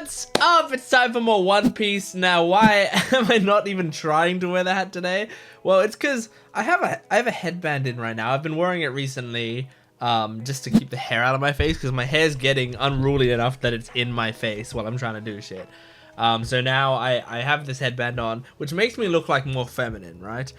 What's up? It's time for more One Piece. Now, why am I not even trying to wear the hat today? Well, it's because I have a headband in right now. I've been wearing it recently just to keep the hair out of my face because my hair's getting unruly enough that it's in my face while I'm trying to do shit. So now I have this headband on, which makes me look like more feminine, right?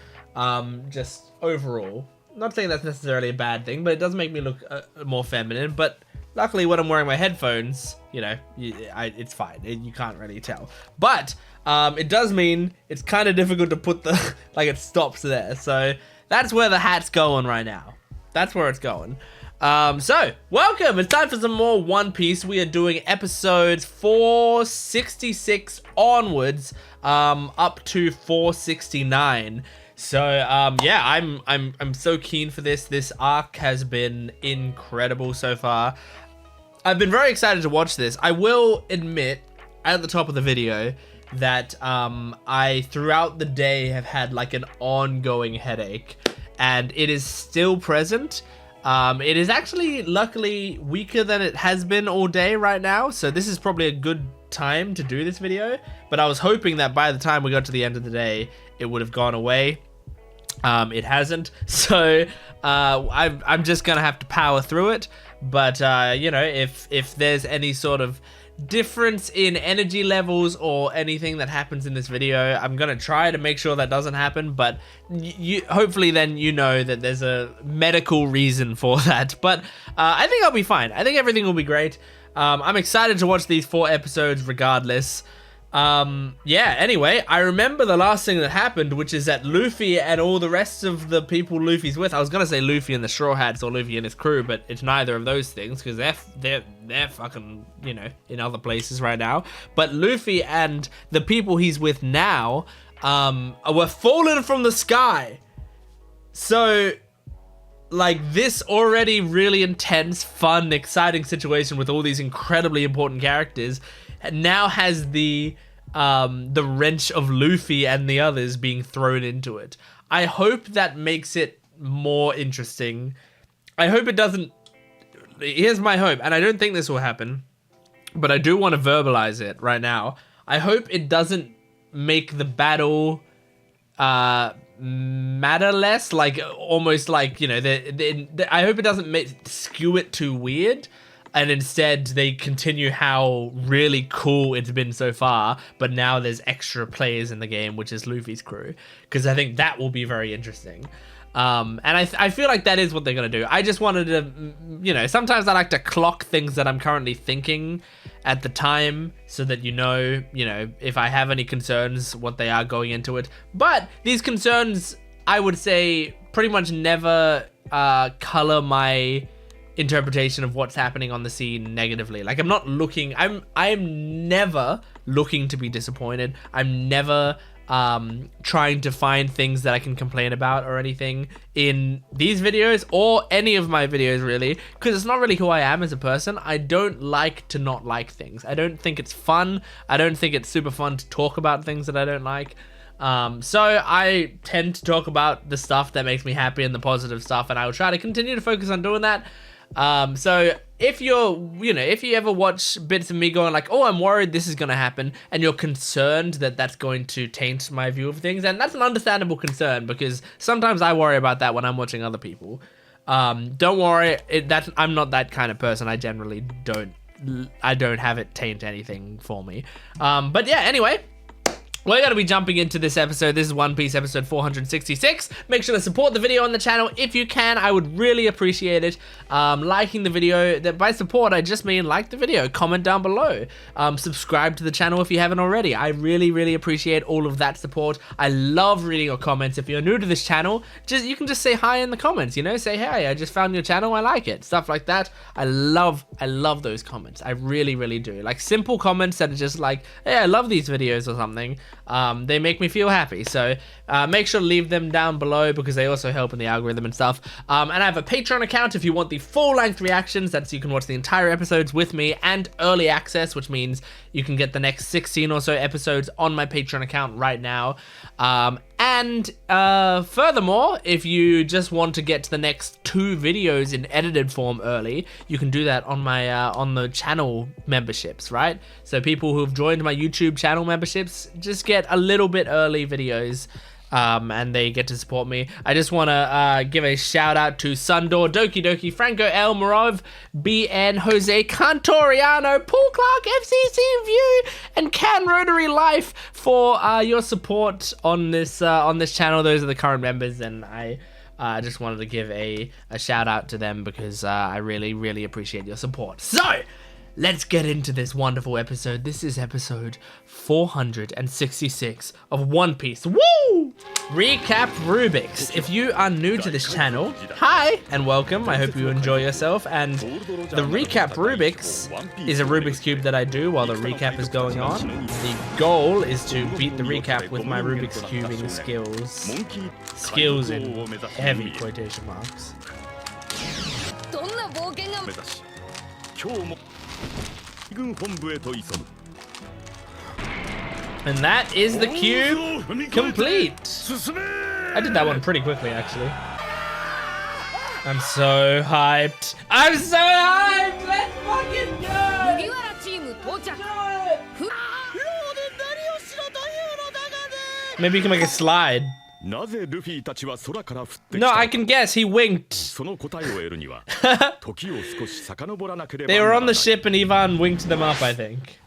Just overall. Not saying that's necessarily a bad thing, but it does make me look more feminine. But luckily, when I'm wearing my headphones, you know, it's fine. You can't really tell. But it does mean it's kind of difficult to put the, like it stops there. So that's where the hat's going right now. That's where it's going. So, welcome. It's time for some more One Piece. We are doing episodes 466 onwards, up to 469. So, yeah, I'm so keen for this. This arc has been incredible so far. I've been very excited to watch this. I will admit at the top of the video that I throughout the day have had like an ongoing headache, and it is still present. It is actually luckily weaker than it has been all day right now, so this is probably a good time to do this video, but I was hoping that by the time we got to the end of the day it would have gone away. It hasn't, so I'm just gonna have to power through it. But you know, if there's any sort of difference in energy levels or anything that happens in this video, I'm gonna try to make sure that doesn't happen. But hopefully then you know that there's a medical reason for that. But I think I'll be fine. I think everything will be great. I'm excited to watch these 4 episodes regardless. Yeah, anyway, I remember the last thing that happened, which is that Luffy and all the rest of the people Luffy's with, I was gonna say Luffy and the Straw Hats or Luffy and his crew, but it's neither of those things because they're fucking, you know, in other places right now. But Luffy and the people he's with now were fallen from the sky. So like this already really intense, fun, exciting situation with all these incredibly important characters now has the wrench of Luffy and the others being thrown into it. I hope that makes it more interesting. I hope it doesn't. Here's my hope, and I don't think this will happen, but I do want to verbalize it right now. I hope it doesn't make the battle matter less, like almost like, you know, I hope it doesn't skew it too weird. And instead, they continue how really cool it's been so far, but now there's extra players in the game, which is Luffy's crew, because I think that will be very interesting. And I feel like that is what they're going to do. I just wanted to, you know, sometimes I like to clock things that I'm currently thinking at the time so that you know, if I have any concerns, what they are going into it. But these concerns, I would say, pretty much never color my interpretation of what's happening on the scene negatively. Like I'm never looking to be disappointed. I'm never trying to find things that I can complain about or anything in these videos or any of my videos really, because it's not really who I am as a person. I don't like to not like things. I don't think it's fun. I don't think it's super fun to talk about things that I don't like. So I tend to talk about the stuff that makes me happy and the positive stuff, and I will try to continue to focus on doing that. So if if you ever watch bits of me going like, oh, I'm worried this is going to happen, and you're concerned that that's going to taint my view of things, and that's an understandable concern because sometimes I worry about that when I'm watching other people. Don't worry, I'm not that kind of person. I generally don't have it taint anything for me. But yeah, anyway, we're going to be jumping into this episode. This is One Piece episode 466. Make sure to support the video on the channel if you can. I would really appreciate it. Liking the video. By support, I just mean like the video. Comment down below. Subscribe to the channel if you haven't already. I really, really appreciate all of that support. I love reading your comments. If you're new to this channel, you can just say hi in the comments. You know, say, hey, I just found your channel. I like it. Stuff like that. I love those comments. I really, really do. Like simple comments that are just like, hey, I love these videos or something. They make me feel happy. So make sure to leave them down below because they also help in the algorithm and stuff. And I have a Patreon account if you want the full-length reactions. That's you can watch the entire episodes with me, and early access, which means you can get the next 16 or so episodes on my Patreon account right now. And furthermore, if you just want to get to the next 2 videos in edited form early, you can do that on my on the channel memberships, right? So people who've joined my YouTube channel memberships just get a little bit early videos, and they get to support me. I just want to give a shout out to Sundor, Doki Doki, Franco L, Morov, BN, Jose Cantoriano, Paul Clark, FCC View, and Can Rotary Life for your support on this channel. Those are the current members, and I just wanted to give a shout out to them because I really appreciate your support. So let's get into this wonderful episode. This is episode 466 of One Piece. Woo! Recap Rubik's. If you are new to this channel, hi and welcome. I hope you enjoy yourself. And the Recap Rubik's is a Rubik's Cube that I do while the recap is going on. The goal is to beat the recap with my Rubik's Cubing skills. Skills in heavy quotation marks. And that is the cube complete. I did that one pretty quickly, actually. I'm so hyped. I'm so hyped! Let's fucking go! Maybe you can make a slide. No, I can guess. He winked. They were on the ship and Ivan winked them up, I think.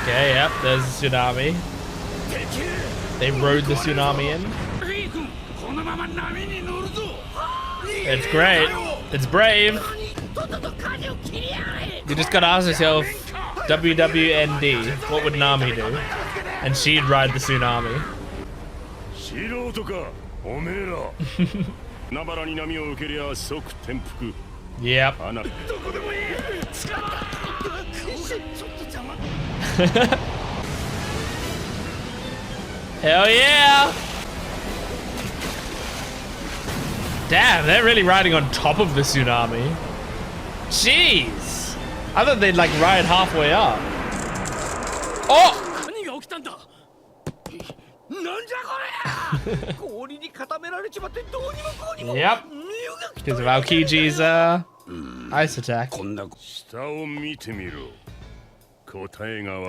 Okay, yep, there's the tsunami. They rode the tsunami in. It's great. It's brave. You just gotta ask yourself, WWND, what would Nami do? And she'd ride the tsunami. Yep. Hell yeah! Damn, they're really riding on top of the tsunami. Jeez! I thought they'd like ride halfway up. Oh! Yep. Because of Aokiji's ice attack.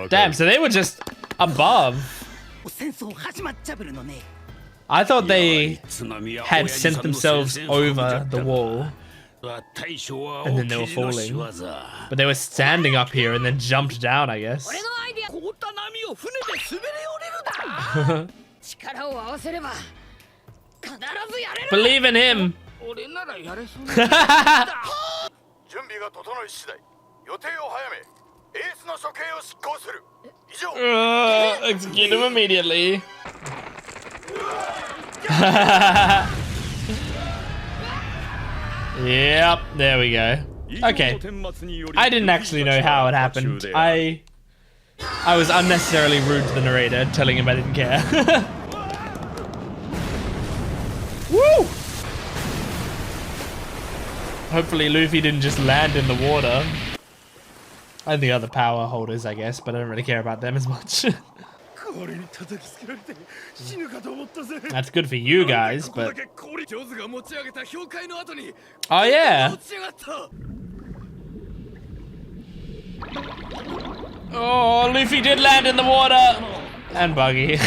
Damn, so they were just above. I thought they had sent themselves over the wall and then they were falling. But they were standing up here and then jumped down, I guess. Believe in him. Execute him immediately. Yep, there we go. Okay. I didn't actually know how it happened. I was unnecessarily rude to the narrator, telling him I didn't care. Woo! Hopefully Luffy didn't just land in the water. And the other power holders, I guess, but I don't really care about them as much. That's good for you guys, but... Oh, yeah! Oh, Luffy did land in the water! And Buggy.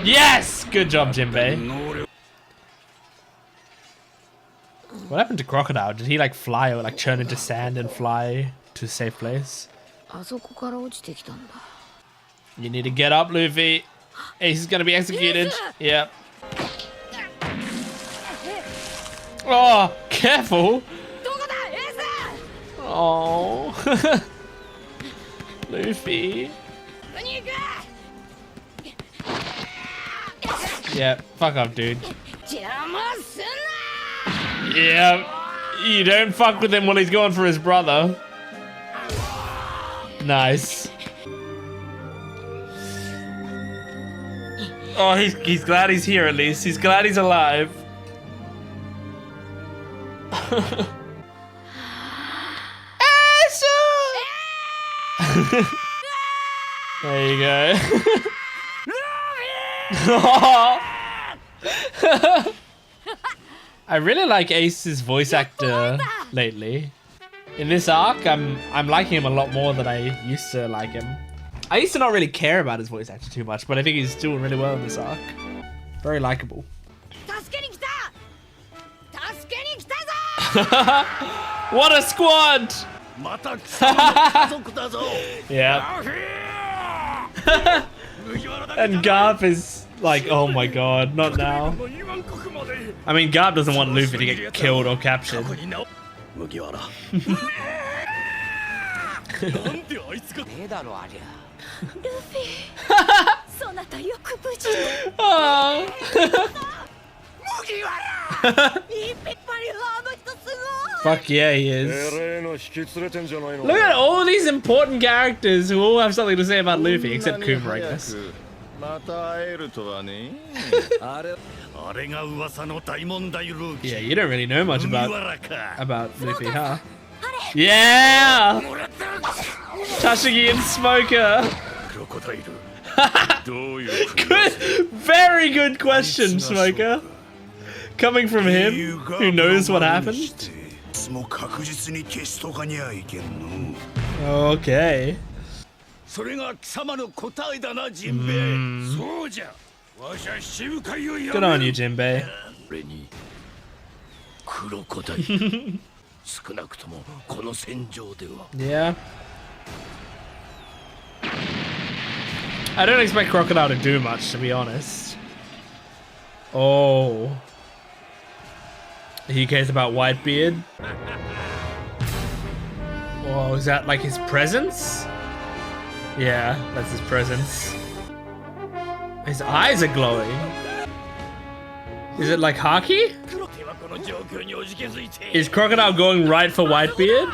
Yes! Good job, Jinbei. What happened to Crocodile? Did he like fly or like turn into sand and fly to a safe place? You need to get up, Luffy. He's gonna be executed. Yep. Oh, careful. Oh. Luffy. Yeah, fuck off, dude. Yeah, you don't fuck with him when he's going for his brother. Nice. Oh, he's glad he's here at least. He's glad he's alive. There you go. I really like Ace's voice actor lately. In this arc, I'm liking him a lot more than I used to like him. I used to not really care about his voice actor too much, but I think he's doing really well in this arc. Very likable. What a squad! Yeah. And Garp is like, oh my god, not now. I mean, Garp doesn't want Luffy to get killed or captured. Fuck yeah, he is. Look at all these important characters who all have something to say about Luffy, except Kuma, I guess. Yeah, you don't really know much about Luffy, huh? Yeah! Tashigi and Smoker. Good, very good question, Smoker. Coming from him, who knows what happened. Okay. Good on you, Jinbei. Yeah. I don't expect Crocodile to do much, to be honest. Oh. He cares about Whitebeard. Oh, is that like his presence? Yeah, that's his presence. His eyes are glowing. Is it like Haki? Is Crocodile going right for Whitebeard?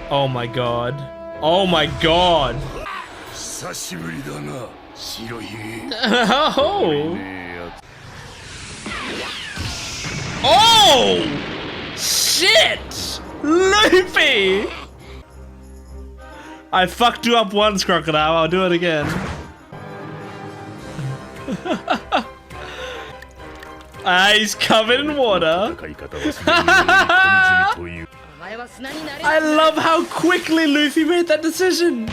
Oh my god. Oh my god. Oh! Oh! Shit! Luffy! I fucked you up once, Crocodile. I'll do it again. He's covered in water. I love how quickly Luffy made that decision.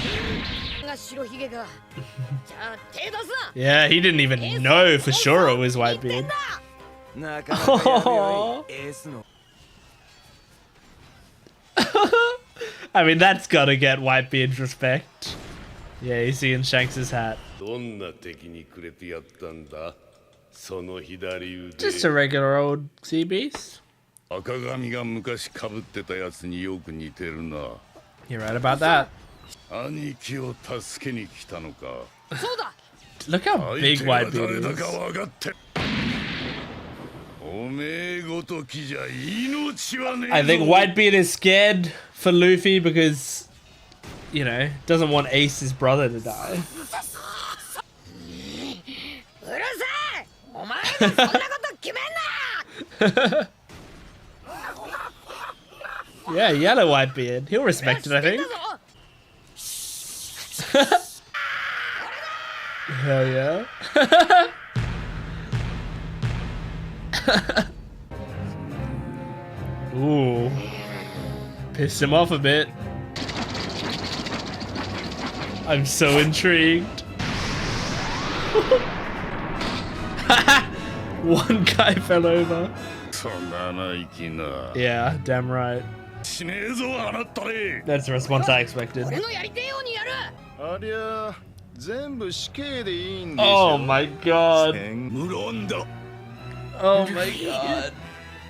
Yeah, he didn't even know for sure it was Whitebeard. Oh. I mean, that's gotta get Whitebeard's respect. Yeah, he's seeing Shanks' hat. Just a regular old sea beast. You're right about that. Look how big Whitebeard is. I think Whitebeard is scared for Luffy because, you know, doesn't want Ace's brother to die. Yeah, yellow Whitebeard. He'll respect it, I think. Hell yeah. Ooh. Pissed him off a bit. I'm so intrigued. One guy fell over. Yeah, damn right. That's the response I expected. Oh my god. Oh my god. Oh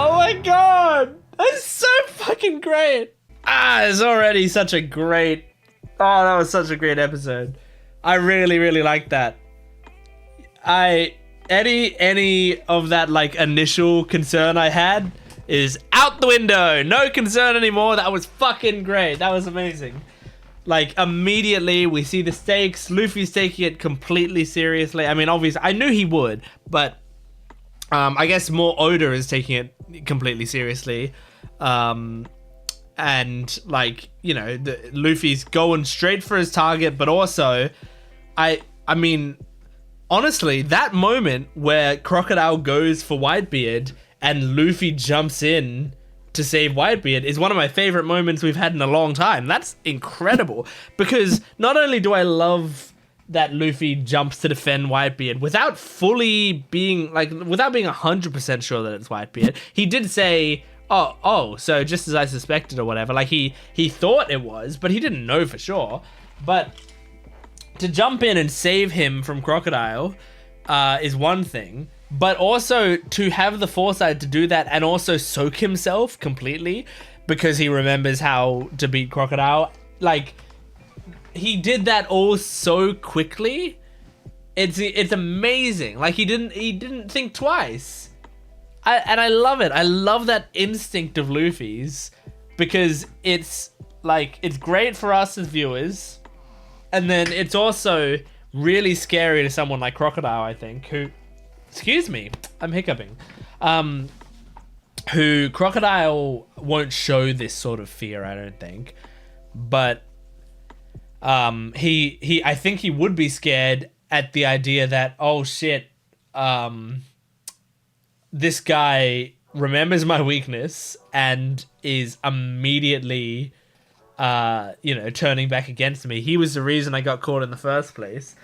my god. That's so fucking great. It's already such a great... Oh, that was such a great episode. I really, really liked that. I any of that like initial concern I had is out the window. No concern anymore. That was fucking great. That was amazing. Like, immediately we see the stakes. Luffy's taking it completely seriously. I mean, obviously, I knew he would, but I guess more Oda is taking it completely seriously. And, like, you know, Luffy's going straight for his target, but also, I mean, honestly, that moment where Crocodile goes for Whitebeard and Luffy jumps in to save Whitebeard is one of my favorite moments we've had in a long time. That's incredible, because not only do I love that Luffy jumps to defend Whitebeard without fully being like, without being 100% sure that it's Whitebeard. He did say, oh, so just as I suspected or whatever. Like he thought it was, but he didn't know for sure. But to jump in and save him from Crocodile is one thing. But also to have the foresight to do that and also soak himself completely because he remembers how to beat Crocodile. Like, he did that all so quickly. It's amazing. Like, he didn't think twice. And I love it. I love that instinct of Luffy's, because it's like, it's great for us as viewers. And then it's also really scary to someone like Crocodile, I think, who... Excuse me, I'm hiccuping. Who Crocodile won't show this sort of fear, I don't think. But he I think he would be scared at the idea that, oh shit, this guy remembers my weakness and is immediately turning back against me. He was the reason I got caught in the first place.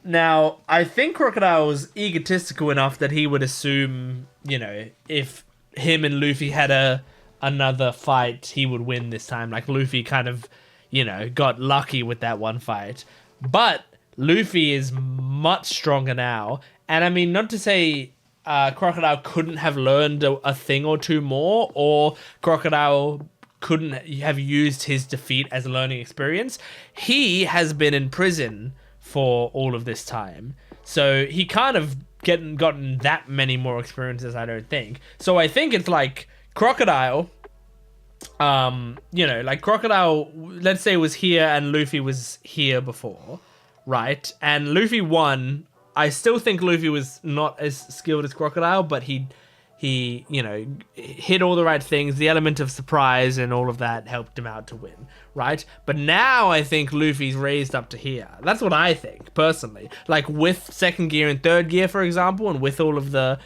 Now, I think Crocodile was egotistical enough that he would assume, you know, if him and Luffy had another fight, he would win this time. Like, Luffy kind of, you know, got lucky with that one fight. But Luffy is much stronger now. And I mean, not to say Crocodile couldn't have learned a thing or two more, or Crocodile couldn't have used his defeat as a learning experience. He has been in prison for all of this time, so he can't have gotten that many more experiences, I don't think. So I think it's like Crocodile, like Crocodile, let's say, was here and Luffy was here before, right? And Luffy won. I still think Luffy was not as skilled as Crocodile, but he hit all the right things. The element of surprise and all of that helped him out to win, right? But now I think Luffy's raised up to here. That's what I think, personally. Like, with second gear and third gear, for example, and with all of the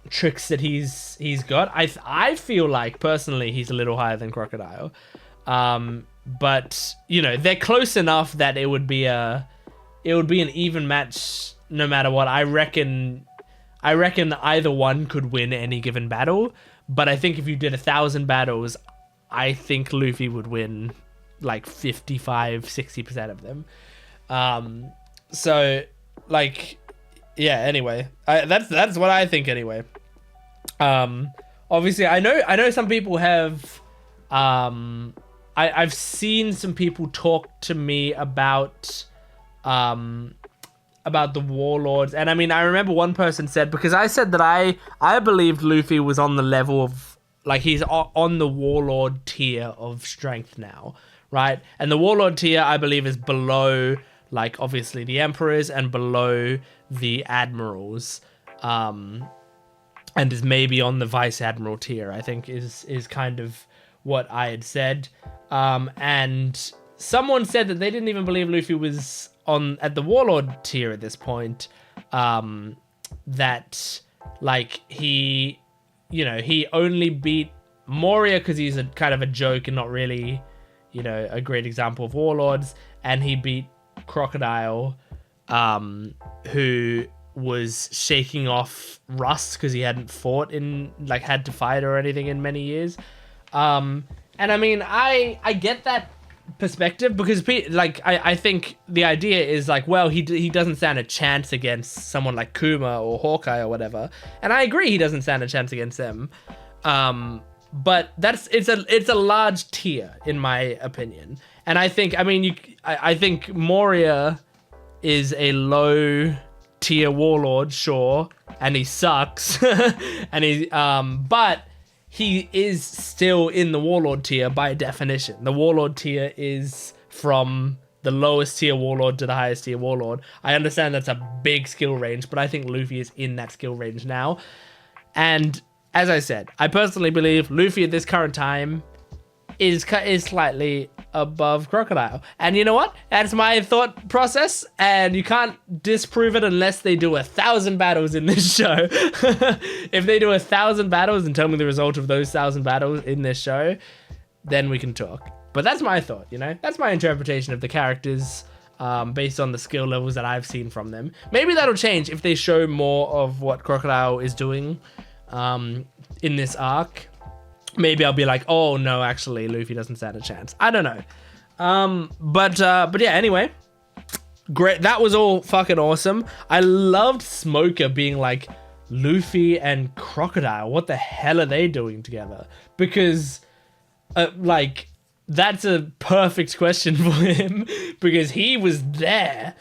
tricks that he's got, I feel like, personally, he's a little higher than Crocodile. But, you know, they're close enough that it would be an even match no matter what. I reckon either one could win any given battle, but I think if you did 1,000 battles, I think Luffy would win like 55-60% of them. So, like, yeah. Anyway, that's what I think. Anyway, obviously, I know some people have. I've seen some people talk to me about the warlords, and I mean, I remember one person said, because I said that I believed Luffy was on the level of, like, he's on the warlord tier of strength now, right? And the warlord tier, I believe, is below, like, obviously the emperors and below the admirals, and is maybe on the vice admiral tier, I think is kind of what I had said. And someone said that they didn't even believe Luffy was at the warlord tier at this point, that, like, he only beat Moria because he's a kind of a joke and not really, you know, a great example of warlords, and he beat Crocodile, who was shaking off rust because he hadn't fought had to fight or anything in many years. And I mean, I get that perspective, because, like, I think the idea is, like, well, he doesn't stand a chance against someone like Kuma or Hawkeye or whatever, and I agree he doesn't stand a chance against them, but it's a large tier in my opinion. And I think, I mean, I think Moria is a low tier warlord, sure, and he sucks, and but he is still in the warlord tier by definition. The warlord tier is from the lowest tier warlord to the highest tier warlord. I understand that's a big skill range, but I think Luffy is in that skill range now. And as I said, I personally believe Luffy at this current time is slightly above Crocodile. And you know what? That's my thought process, and you can't disprove it unless they do 1,000 battles in this show. If they do 1,000 battles and tell me the result of those 1,000 battles in this show, then we can talk. But that's my thought, you know? That's my interpretation of the characters based on the skill levels that I've seen from them. Maybe that'll change if they show more of what Crocodile is doing in this arc. Maybe I'll be like, oh no, actually Luffy doesn't stand a chance. I don't know. But yeah, anyway, great. That was all fucking awesome. I loved Smoker being like, Luffy and Crocodile, what the hell are they doing together? Because like, that's a perfect question for him, because he was there,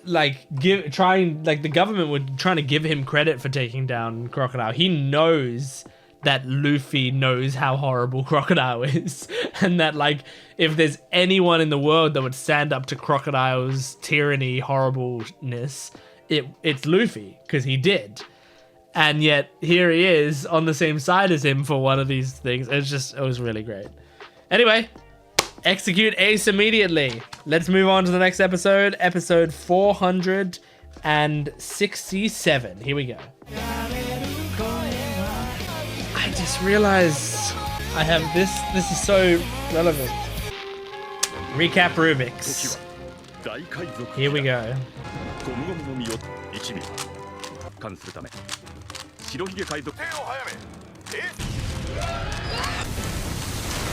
like the government were trying to give him credit for taking down Crocodile. He knows that Luffy knows how horrible Crocodile is, and that like if there's anyone in the world that would stand up to Crocodile's tyranny, horribleness, it's Luffy, because he did. And yet here he is on the same side as him for one of these things. It was really great. Anyway, execute Ace immediately. Let's move on to the next episode, episode 467. Here we go. I just realized I have this. This is so relevant. Recap Rubik's. Here we go.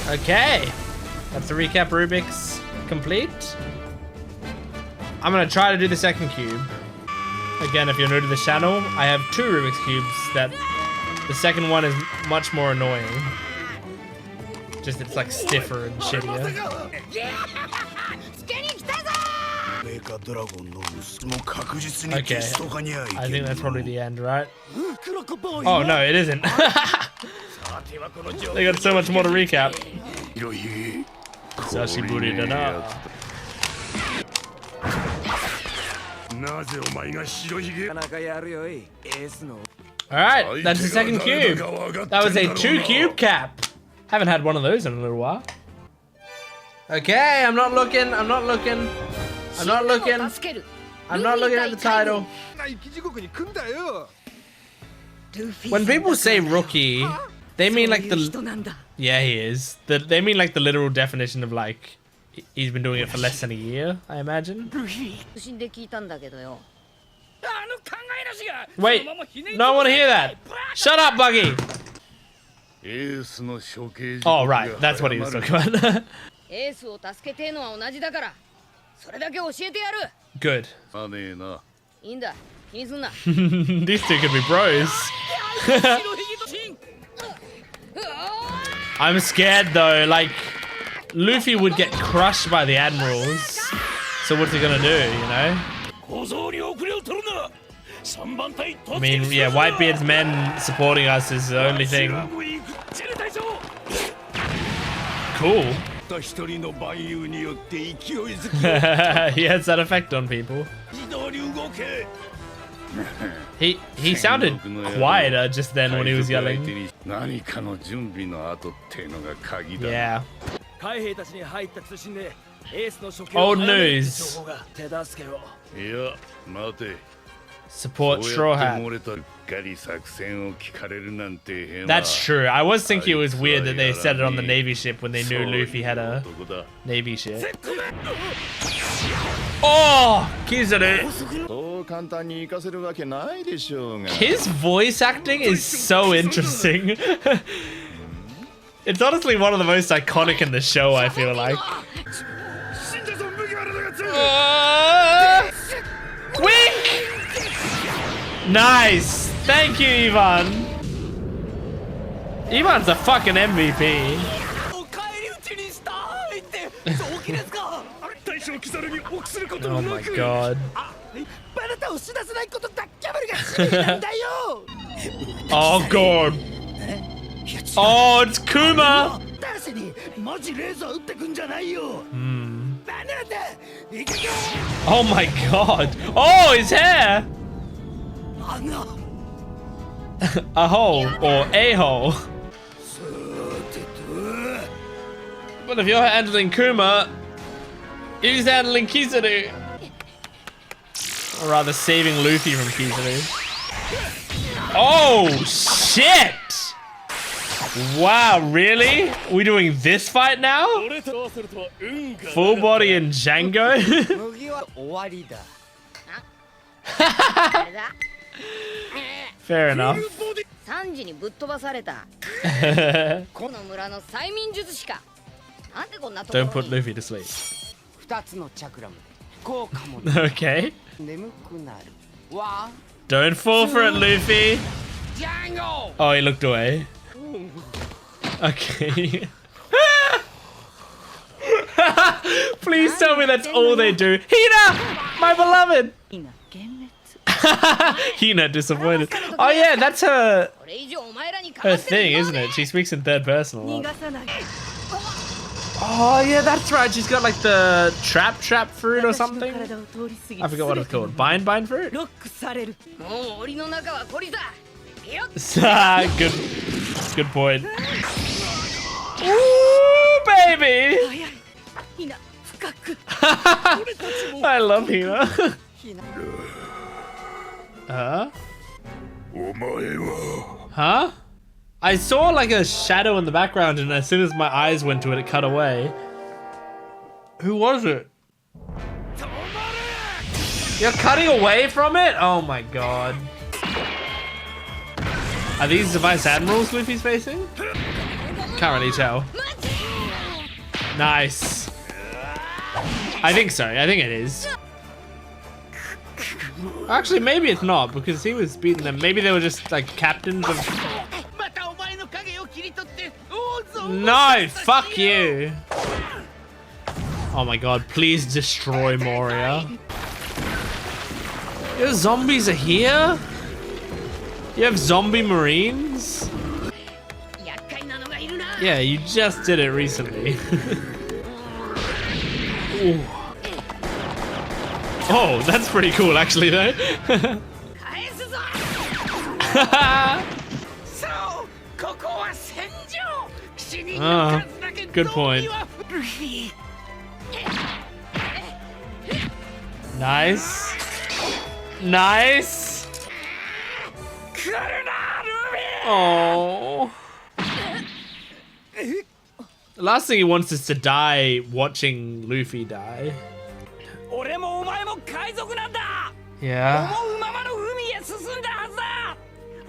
Okay. That's the recap Rubik's complete. I'm gonna try to do the second cube. Again, if you're new to the channel, I have 2 Rubik's Cubes that the second one is much more annoying. Just it's like stiffer and shittier. Okay, I think that's probably the end, right? Oh no, it isn't. They got so much more to recap. Sashiburi dana. Alright, that's the second cube. That was a 2-cube cap. Haven't had one of those in a little while. Okay, I'm not looking at the title. When people say rookie, they mean like the... Yeah, he is. They mean like the literal definition of like, he's been doing it for less than a year, I imagine. Wait, no, I want to hear that. Shut up, Buggy. Oh, right, that's what he was talking about. Good. These two could be bros. I'm scared though, like, Luffy would get crushed by the admirals. So what's he gonna do, you know? I mean, yeah, Whitebeard's men supporting us is the only thing. Cool. He has that effect on people. He sounded quieter just then when he was yelling. Yeah. Old news. Support Straw Hat. That's true. I was thinking it was weird that they said it on the Navy ship when they knew Luffy had a Navy ship. Oh! Kizuru! His voice acting is so interesting. It's honestly one of the most iconic in the show, I feel like. Wink! Nice! Thank you, Ivan! Ivan's a fucking MVP. Oh my god. Oh god. Oh, it's Kuma. Oh my god. Oh, his hair. A hole or a hole. But if you're handling Kuma, he's handling Kizaru. Or rather saving Luffy from Kizaru. Oh shit! Wow, really? We doing this fight now? Full body and Django? Fair enough. Don't put Luffy to sleep. Okay. Don't fall for it, Luffy. Oh, he looked away. Okay. Please tell me that's all they do. Hina! My beloved! Hina disappointed. Oh yeah, that's her thing, isn't it? She speaks in third person a lot. Oh yeah, that's right. She's got like the trap fruit or something. I forgot what it's called. Bind fruit? Good point. Ooh, baby! I love Hina. Huh? I saw like a shadow in the background, and as soon as my eyes went to it, it cut away. Who was it? You're cutting away from it? Oh my god. Are these the Vice Admirals Luffy's facing? Can't really tell. Nice. I think so. I think it is. Actually, maybe it's not, because he was beating them. Maybe they were just like captains of... No, fuck you. Oh my god, please destroy Moria. Your zombies are here? You have zombie marines? Yeah, you just did it recently. Ooh. Oh, that's pretty cool actually though. Good point. Nice. Nice. Oh. The last thing he wants is to die watching Luffy die. Yeah.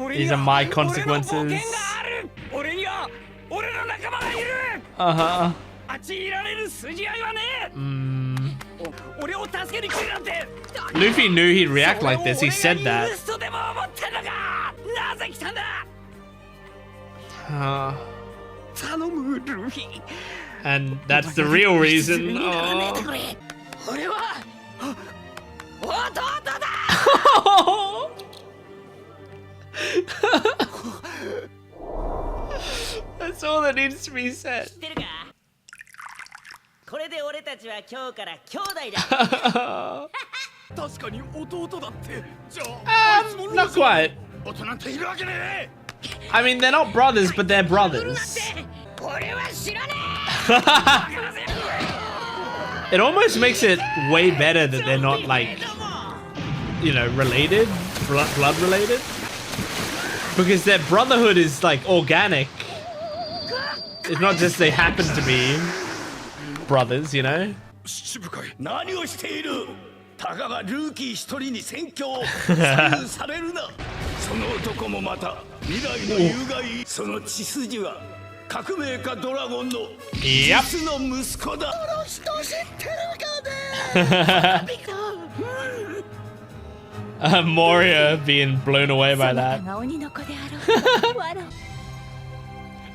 These are my consequences. Uh-huh. Luffy knew he'd react like this. He said that. And that's the real reason. Oh. That's all that needs to be said. Not quite. I mean, they're not brothers, but they're brothers. It almost makes it way better that they're not like, you know, related, blood related. Because their brotherhood is like organic. It's not just they happen to be brothers, you know? Yep. Moria being blown away by that.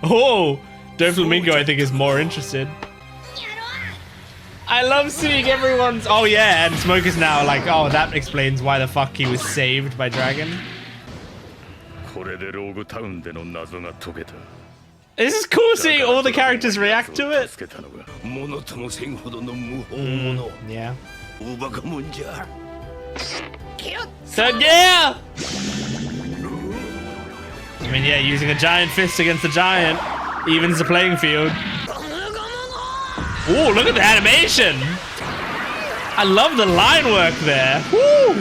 Oh, Doflamingo I think is more interested. I love seeing everyone's. Oh yeah, and Smoke is now like, oh, that explains why the fuck he was saved by Dragon. This is cool seeing all the characters react to it. Yeah. So yeah. I mean, yeah, using a giant fist against a giant evens the playing field. Ooh, look at the animation! I love the line work there. Woo!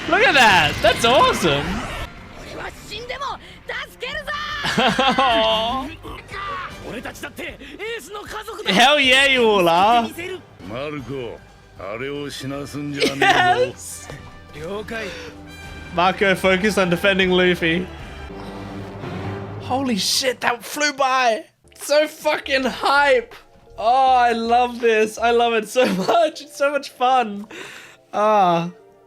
Look at that! That's awesome! Hell yeah, you all are! Yes! Marco focused on defending Luffy. Holy shit, that flew by! So fucking hype! Oh, I love this. I love it so much. It's so much fun.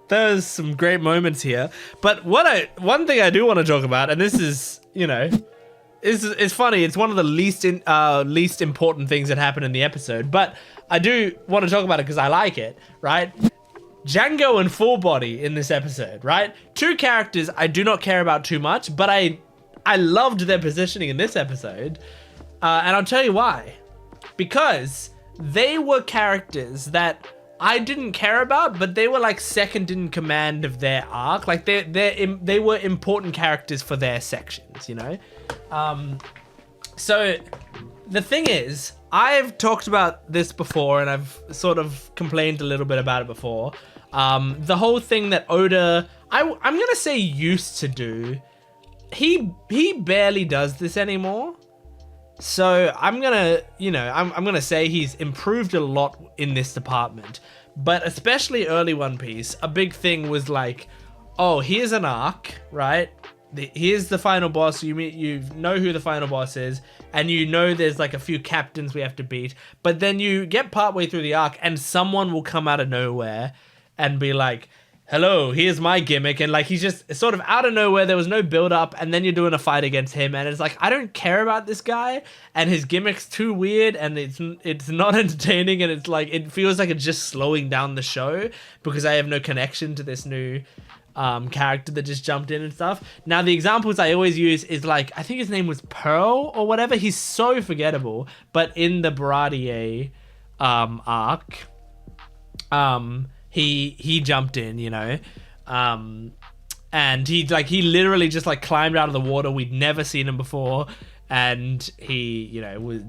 There's some great moments here. But one thing I do want to talk about, and this is, you know, is funny. It's one of the least important things that happen in the episode. But I do want to talk about it because I like it, right? Django and Full Body in this episode, right? Two characters I do not care about too much, but I loved their positioning in this episode. And I'll tell you why. Because they were characters that I didn't care about, but they were like second in command of their arc. Like they were important characters for their sections, you know? So the thing is, I've talked about this before and I've sort of complained a little bit about it before. The whole thing that Oda, I'm gonna say used to do, he barely does this anymore. So I'm gonna say he's improved a lot in this department, but especially early One Piece, a big thing was like, oh, here's an arc, right? Here's the final boss. You know who the final boss is, and you know there's like a few captains we have to beat, but then you get partway through the arc and someone will come out of nowhere and be like, hello, here's my gimmick, and like he's just sort of out of nowhere. There was no build up, and then you're doing a fight against him, and it's like, I don't care about this guy, and his gimmick's too weird, and it's not entertaining, and it's like, it feels like it's just slowing down the show because I have no connection to this new character that just jumped in and stuff. Now the examples I always use is like, I think his name was Pearl or whatever. He's so forgettable, but in the Baratier arc, he jumped in, you know, and he literally just like climbed out of the water. We'd never seen him before, and he, you know,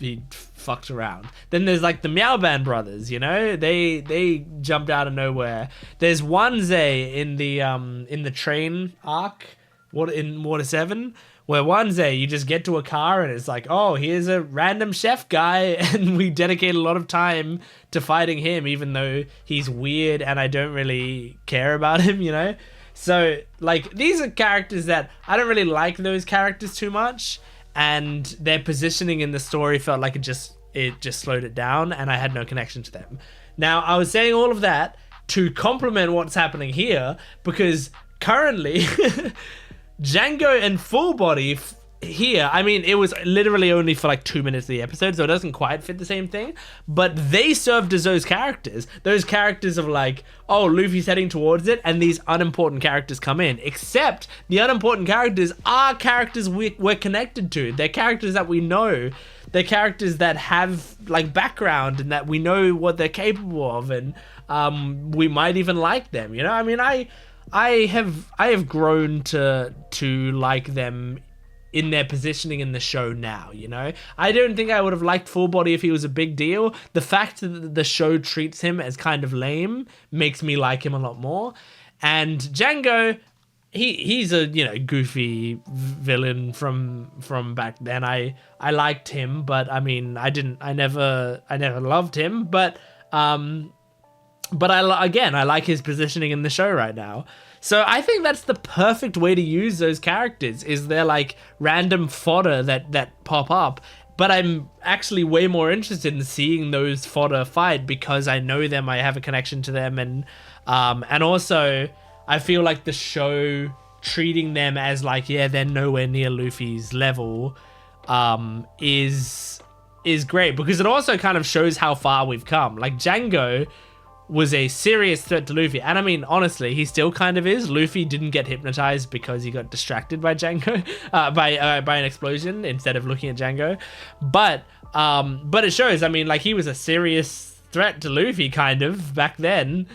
he fucked around. Then there's like the Meow Band brothers, you know, they jumped out of nowhere. There's Wanze in the train arc, in Water 7, where Wanze, you just get to a car and it's like, oh, here's a random chef guy, and we dedicate a lot of time to fighting him, even though he's weird and I don't really care about him, you know? So, like, these are characters that I don't really like those characters too much, and their positioning in the story felt like it just slowed it down, and I had no connection to them. Now, I was saying all of that to complement what's happening here, because currently Django and Full Body here, I mean, it was literally only for like 2 minutes of the episode, so it doesn't quite fit the same thing, but they served as those characters of like, oh, Luffy's heading towards it, and these unimportant characters come in, except the unimportant characters are characters we're connected to. They're characters that we know. They're characters that have like background and that we know what they're capable of, and we might even like them, you know? I mean, I have grown to like them in their positioning in the show now, you know? I don't think I would have liked Full Body if he was a big deal. The fact that the show treats him as kind of lame makes me like him a lot more. And Django, he's a, you know, goofy villain from back then. I liked him, but I mean, I never loved him, but I like his positioning in the show right now. So I think that's the perfect way to use those characters, is they're like random fodder that pop up. But I'm actually way more interested in seeing those fodder fight because I know them, I have a connection to them, and also I feel like the show treating them as like, yeah, they're nowhere near Luffy's level, is is great because it also kind of shows how far we've come. Like Django was a serious threat to Luffy, and I mean honestly, he still kind of is. Luffy didn't get hypnotized because he got distracted by Django, by an explosion instead of looking at Django, but it shows. I mean, like he was a serious threat to Luffy kind of back then.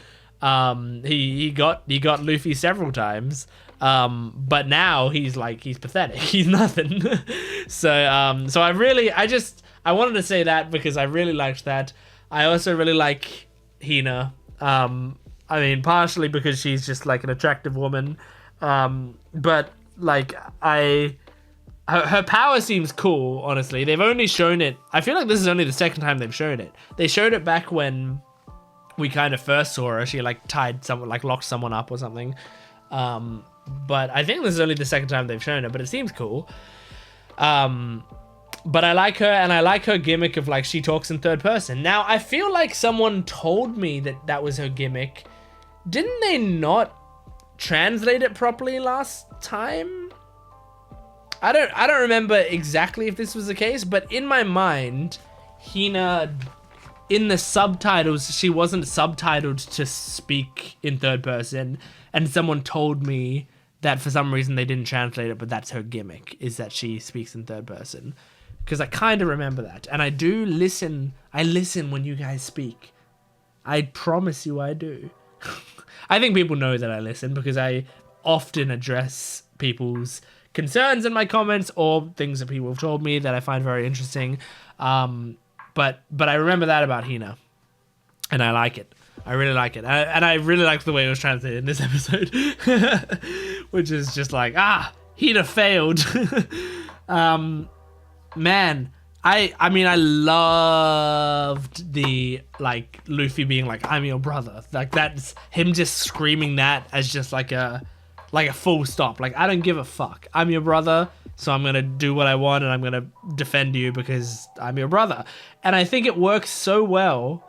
He got Luffy several times. But now he's pathetic. He's nothing. So I wanted to say that because I really liked that. I also really like Hina. I mean, partially because she's just like an attractive woman. But like her power seems cool, honestly. They've only shown it. I feel like this is only the second time they've shown it. They showed it back when we kind of first saw her. She like locked someone up or something. But I think this is only the second time they've shown it, but it seems cool. But I like her, and I like her gimmick of like she talks in third person. Now, I feel like someone told me that was her gimmick. Didn't they not translate it properly last time? I don't remember exactly if this was the case, but in my mind, Hina, in the subtitles, she wasn't subtitled to speak in third person, and someone told me that for some reason they didn't translate it, but that's her gimmick, is that she speaks in third person. Because I kind of remember that. And I do listen. I listen when you guys speak. I promise you I do. I think people know that I listen because I often address people's concerns in my comments or things that people have told me that I find very interesting. But I remember that about Hina. And I like it. I really like it. And I really liked the way it was translated in this episode. Which is just like, Hina failed. Man, I mean, I loved the, like, Luffy being like, I'm your brother. Like, that's him just screaming that as just like a full stop. Like, I don't give a fuck. I'm your brother, so I'm going to do what I want and I'm going to defend you because I'm your brother. And I think it works so well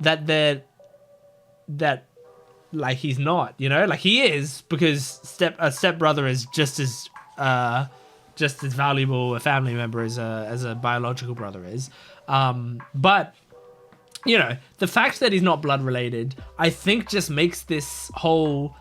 that like, he's not, you know? Like, he is, because a stepbrother is just as valuable a family member as a biological brother is. But, you know, the fact that he's not blood related, I think just makes this whole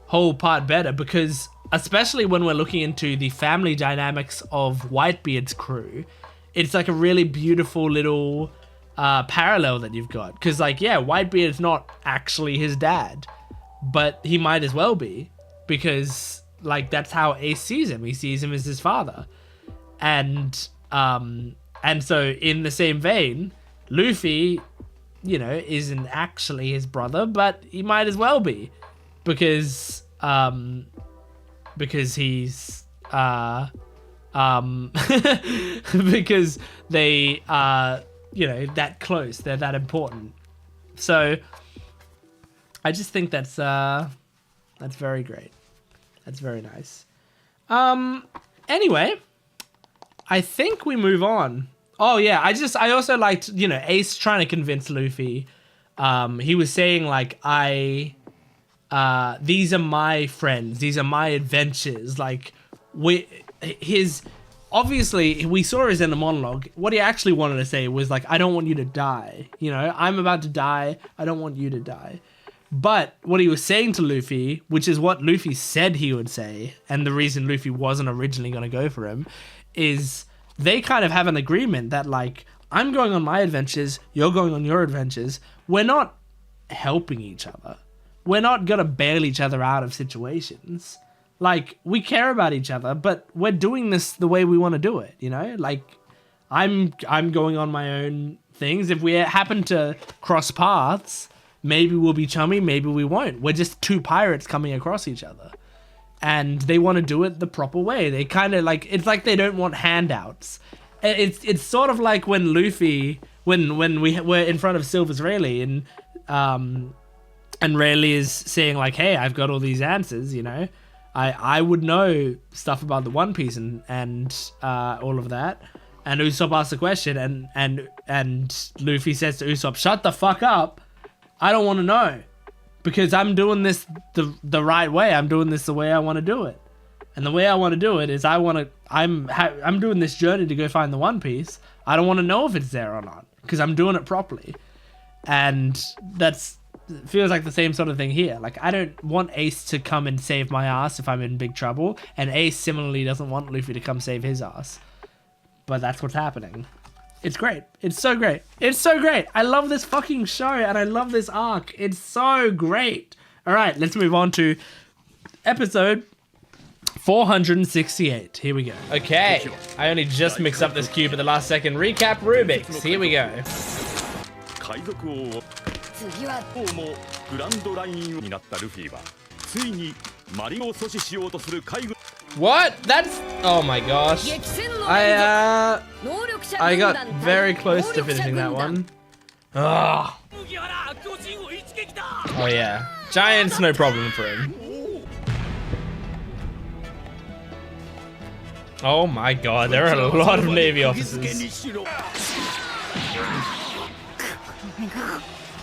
part better, because especially when we're looking into the family dynamics of Whitebeard's crew, it's like a really beautiful little parallel that you've got. Because, like, yeah, Whitebeard's not actually his dad, but he might as well be, because, like, that's how Ace sees him. He sees him as his father. And so in the same vein, Luffy, you know, isn't actually his brother, but he might as well be, because he's because they are, you know, that close, they're that important. So I just think that's very great. That's very nice. Anyway, I think we move on. Oh yeah, I also liked, you know, Ace trying to convince Luffy. He was saying like, these are my friends, these are my adventures. Like, obviously we saw his inner monologue. What he actually wanted to say was like, I don't want you to die. You know, I'm about to die. I don't want you to die. But what he was saying to Luffy, which is what Luffy said he would say, and the reason Luffy wasn't originally going to go for him, is they kind of have an agreement that, like, I'm going on my adventures, you're going on your adventures. We're not helping each other. We're not going to bail each other out of situations. Like, we care about each other, but we're doing this the way we want to do it, you know? Like, I'm going on my own things. If we happen to cross paths, maybe we'll be chummy, maybe we won't. We're just two pirates coming across each other. And they want to do it the proper way. They kind of like, it's like they don't want handouts. It's sort of like when Luffy, when we were in front of Silver's Rayleigh, and Rayleigh is saying like, hey, I've got all these answers, you know. I would know stuff about the One Piece and all of that. And Usopp asks a question, and Luffy says to Usopp, shut the fuck up. I don't want to know, because I'm doing this the right way. I'm doing this the way I want to do it. And the way I want to do it is I want to I'm doing this journey to go find the One Piece. I don't want to know if it's there or not because I'm doing it properly, and that's feels like the same sort of thing here. Like, I don't want Ace to come and save my ass if I'm in big trouble, and Ace similarly doesn't want Luffy to come save his ass. But that's what's happening. It's great. It's so great. It's so great. I love this fucking show, and I love this arc. It's so great. All right, let's move on to episode 468. Here we go. Okay, I only just mixed up this cube at the last second. Recap Rubik's. Here we go. What? That's... Oh my gosh. I got very close to finishing that one. Ugh. Oh yeah. Giant's no problem for him. Oh my god, there are a lot of Navy officers.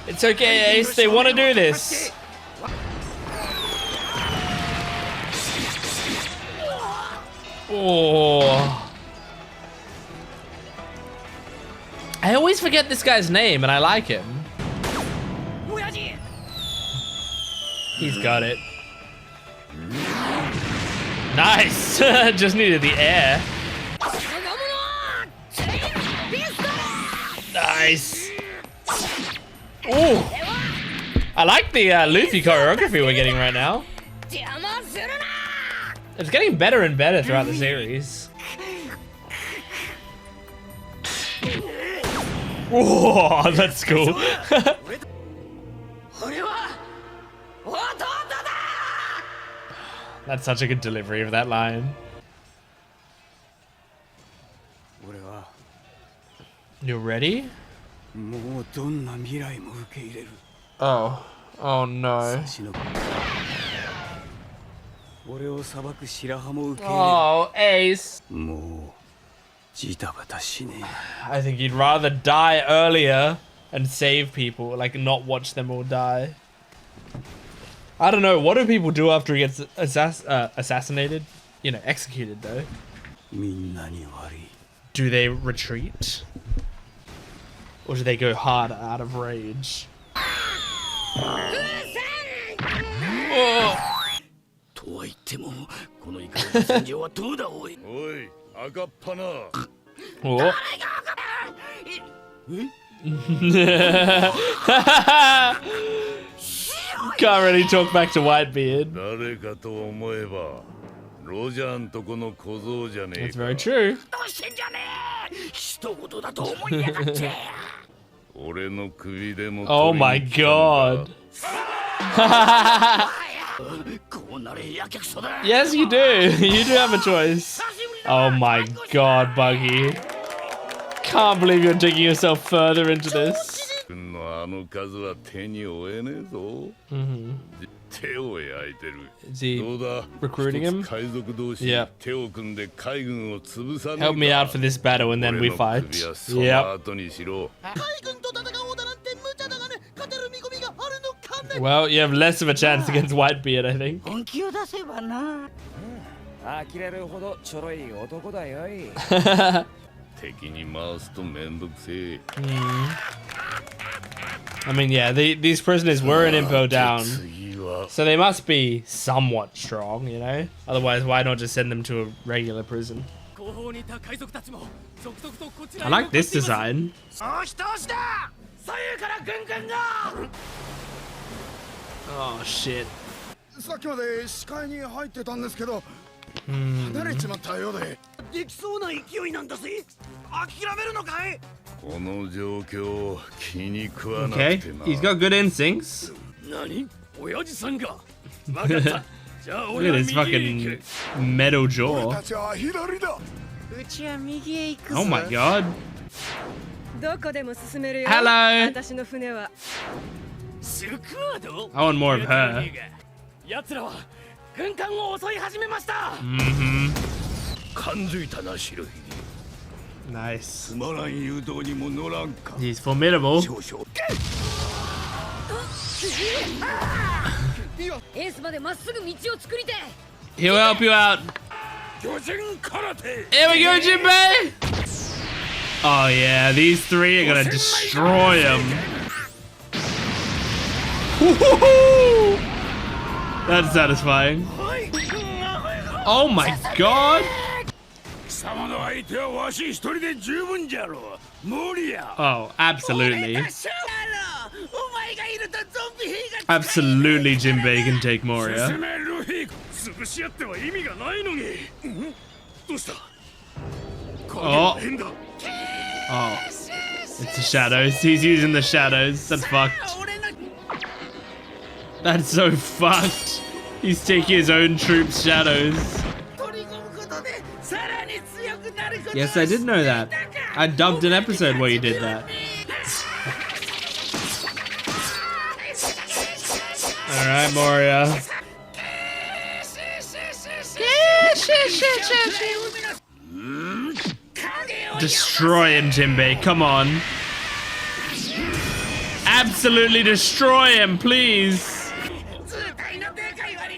It's okay, Ace, they want to do this. Oh. I always forget this guy's name, and I like him. He's got it. Nice! Just needed the air. Nice. Ooh. I like the Luffy choreography we're getting right now. It's getting better and better throughout the series. Whoa, that's cool. That's such a good delivery of that line. You ready? Oh. Oh no. Oh, Ace. I think you'd rather die earlier and save people, like not watch them all die. I don't know, what do people do after he gets assassinated? You know, executed though. Do they retreat? Or do they go hard out of rage? Oh. Oh. Can't really talk back to Whitebeard. That's very true. Oh my god. Yes, you do. You do have a choice. Oh my god, Buggy. Can't believe you're digging yourself further into this. Is he recruiting him? Yeah. Help me out for this battle and then we fight. Yep. Well, you have less of a chance against Whitebeard, I think. I mean, yeah, these prisoners were in Impo down, so they must be somewhat strong, you know? Otherwise, why not just send them to a regular prison? I like this design. Oh, shit. Okay, he's got good instincts. Look at his fucking metal jaw. Oh my god. Hello. I want more of her. Nice. He's formidable. He'll help you out. Here we go, Jinbei! Oh yeah, these three are gonna destroy him. That's satisfying. Oh my god! Oh, absolutely. Absolutely, Jinbei can take Moria. Oh. Oh. It's the shadows. He's using the shadows. That's fucked. That's so fucked. He's taking his own troops' shadows. Yes, I did know that. I dubbed an episode where you did that. Alright, Moria. Destroy him, Jinbei. Come on. Absolutely destroy him, please.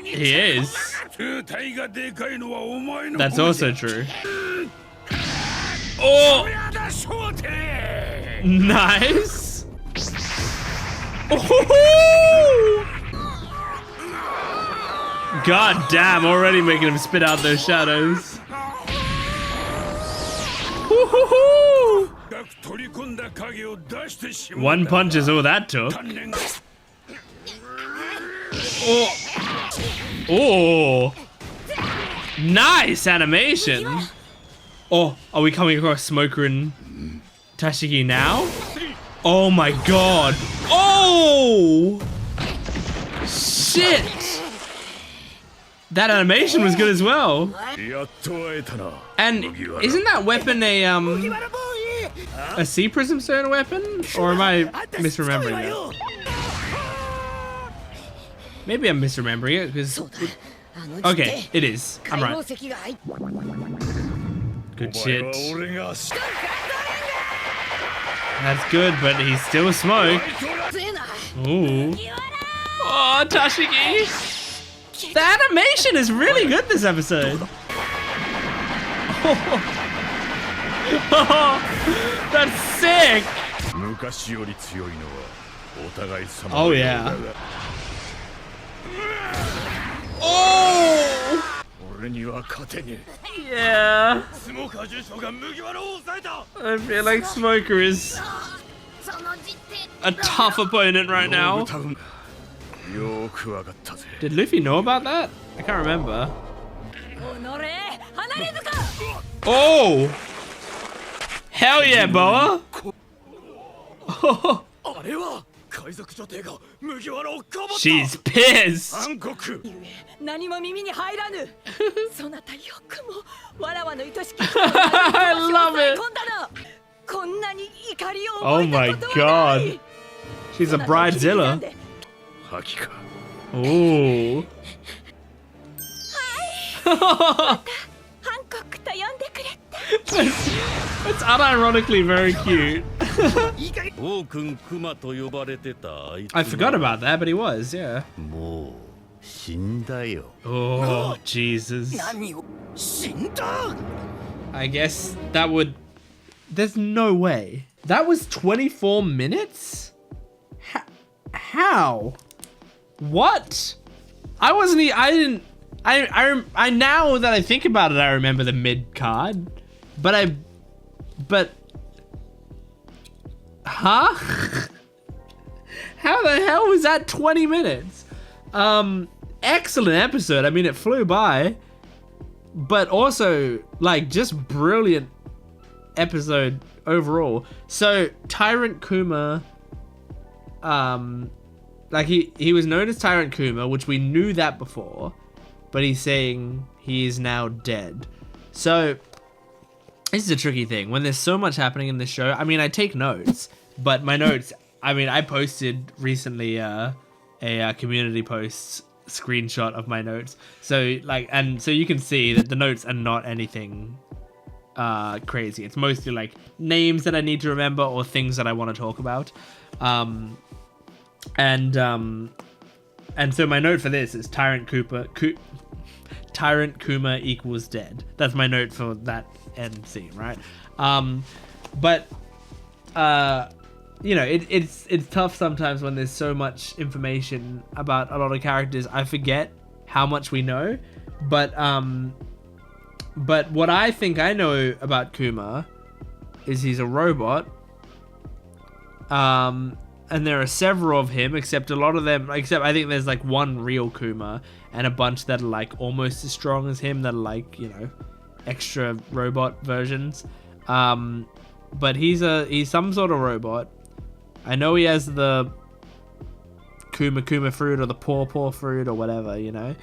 He is. That's also true. Oh! Nice! Oh! God damn, already making him spit out those shadows. One punch is all that took. Oh! Oh! Nice animation! Oh, are we coming across Smoker and Tashigi now? Oh my god! Oh! Shit! That animation was good as well. And isn't that weapon a sea prism stone weapon? Or am I misremembering that? Maybe I'm misremembering it because... Okay, it is. I'm right. Good shit. That's good, but he's still smoke. Ooh. Oh, Tashigi! The animation is really good this episode. Oh, that's sick! Oh yeah. Oh! Yeah. I feel like Smoker is a tough opponent right now. Did Luffy know about that? I can't remember. Oh! Hell yeah, Boa! She's pissed! I love it! Oh my god! She's a bridezilla. Ooh. It's unironically very cute. I forgot about that, but he was, yeah. Oh, Jesus. I guess that would... There's no way. That was 24 minutes? How? What? I now that I think about it, I remember the mid card, but huh? How the hell was that 20 minutes? Excellent episode. I mean, it flew by, but also like just brilliant episode overall. So Tyrant Kuma, like he was known as Tyrant Kuma, which we knew that before, but he's saying he is now dead. So this is a tricky thing when there's so much happening in this show. I mean, I take notes, but my notes, I mean, I posted recently a community post screenshot of my notes. So like, and so you can see that the notes are not anything crazy. It's mostly like names that I need to remember or things that I want to talk about. And so my note for this is Tyrant Tyrant Kuma equals dead. That's my note for that end scene, right? But you know, it's tough sometimes when there's so much information about a lot of characters. I forget how much we know, but what I think I know about Kuma is he's a robot. And there are several of him, except a lot of them, except I think there's like one real Kuma and a bunch that are like almost as strong as him that are like, you know, extra robot versions. But he's some sort of robot. I know he has the Kuma fruit or the paw fruit or whatever, you know.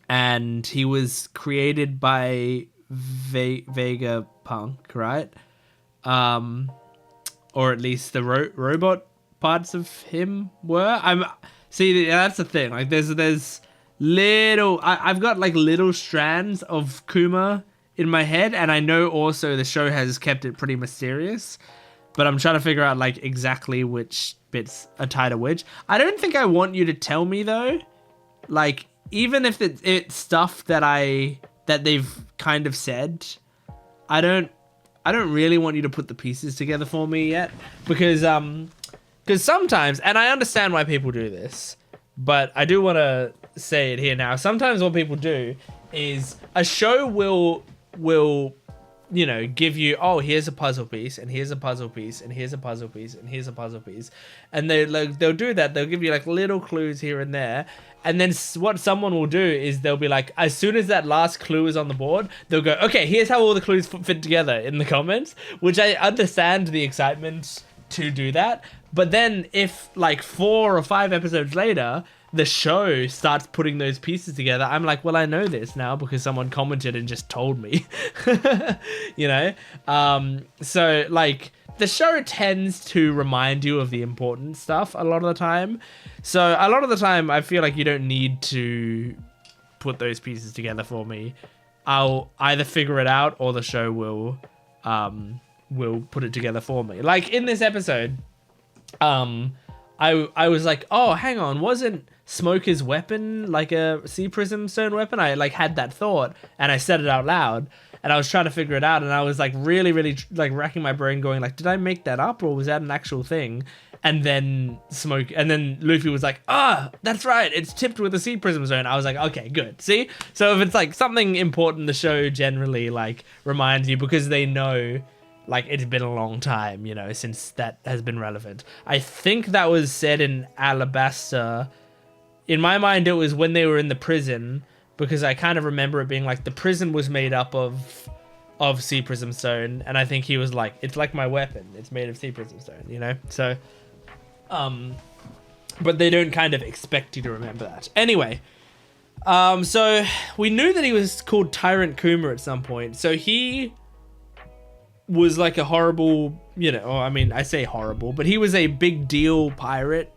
And he was created by Vegapunk, right? Or at least the robot parts of him were. See, that's the thing. Like, there's little. I've got like little strands of Kuma in my head, and I know also the show has kept it pretty mysterious. But I'm trying to figure out like exactly which bits are tied to which. I don't think I want you to tell me though. Like, even if it's stuff that they've kind of said, I don't really want you to put the pieces together for me yet, because sometimes, and I understand why people do this, but I do want to say it here now. Sometimes what people do is a show will you know, give you, oh, here's a puzzle piece, and here's a puzzle piece, and here's a puzzle piece, and here's a puzzle piece, and they'll do that. They'll give you like little clues here and there, and then what someone will do is they'll be like, as soon as that last clue is on the board, they'll go, okay, here's how all the clues fit together in the comments, which I understand the excitement to do that. But then if like 4 or 5 episodes later, the show starts putting those pieces together, I'm like, well, I know this now because someone commented and just told me, you know? So like the show tends to remind you of the important stuff a lot of the time. So a lot of the time I feel like you don't need to put those pieces together for me. I'll either figure it out or the show will put it together for me. Like in this episode, I was like, oh, hang on, wasn't Smoker's weapon like a sea prism stone weapon? I like had that thought and I said it out loud and I was trying to figure it out and I was like really like racking my brain going like, did I make that up or was that an actual thing? And then Luffy was like, that's right, it's tipped with a sea prism stone. I was like, okay, good. See? So if it's like something important, the show generally like reminds you because they know like it's been a long time, you know, since that has been relevant. I think that was said in Alabasta. In my mind, it was when they were in the prison, because I kind of remember it being like the prison was made up of sea prism stone, and I think he was like, it's like my weapon, it's made of sea prism stone, you know? So, but they don't kind of expect you to remember that. Anyway, so we knew that he was called Tyrant Kuma at some point, so he was like a horrible, you know, I mean, I say horrible, but he was a big deal pirate,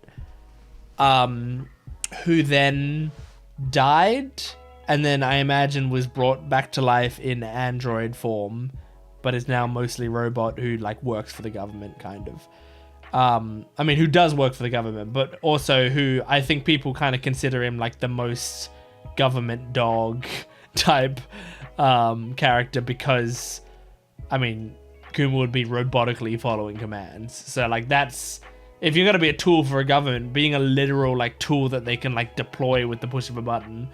who then died and then I imagine was brought back to life in android form, but is now mostly robot who like works for the government kind of. I mean, who does work for the government, but also who I think people kind of consider him like the most government dog type character, because I mean, Kuma would be robotically following commands. So like that's, if you're going to be a tool for a government, being a literal like tool that they can like deploy with the push of a button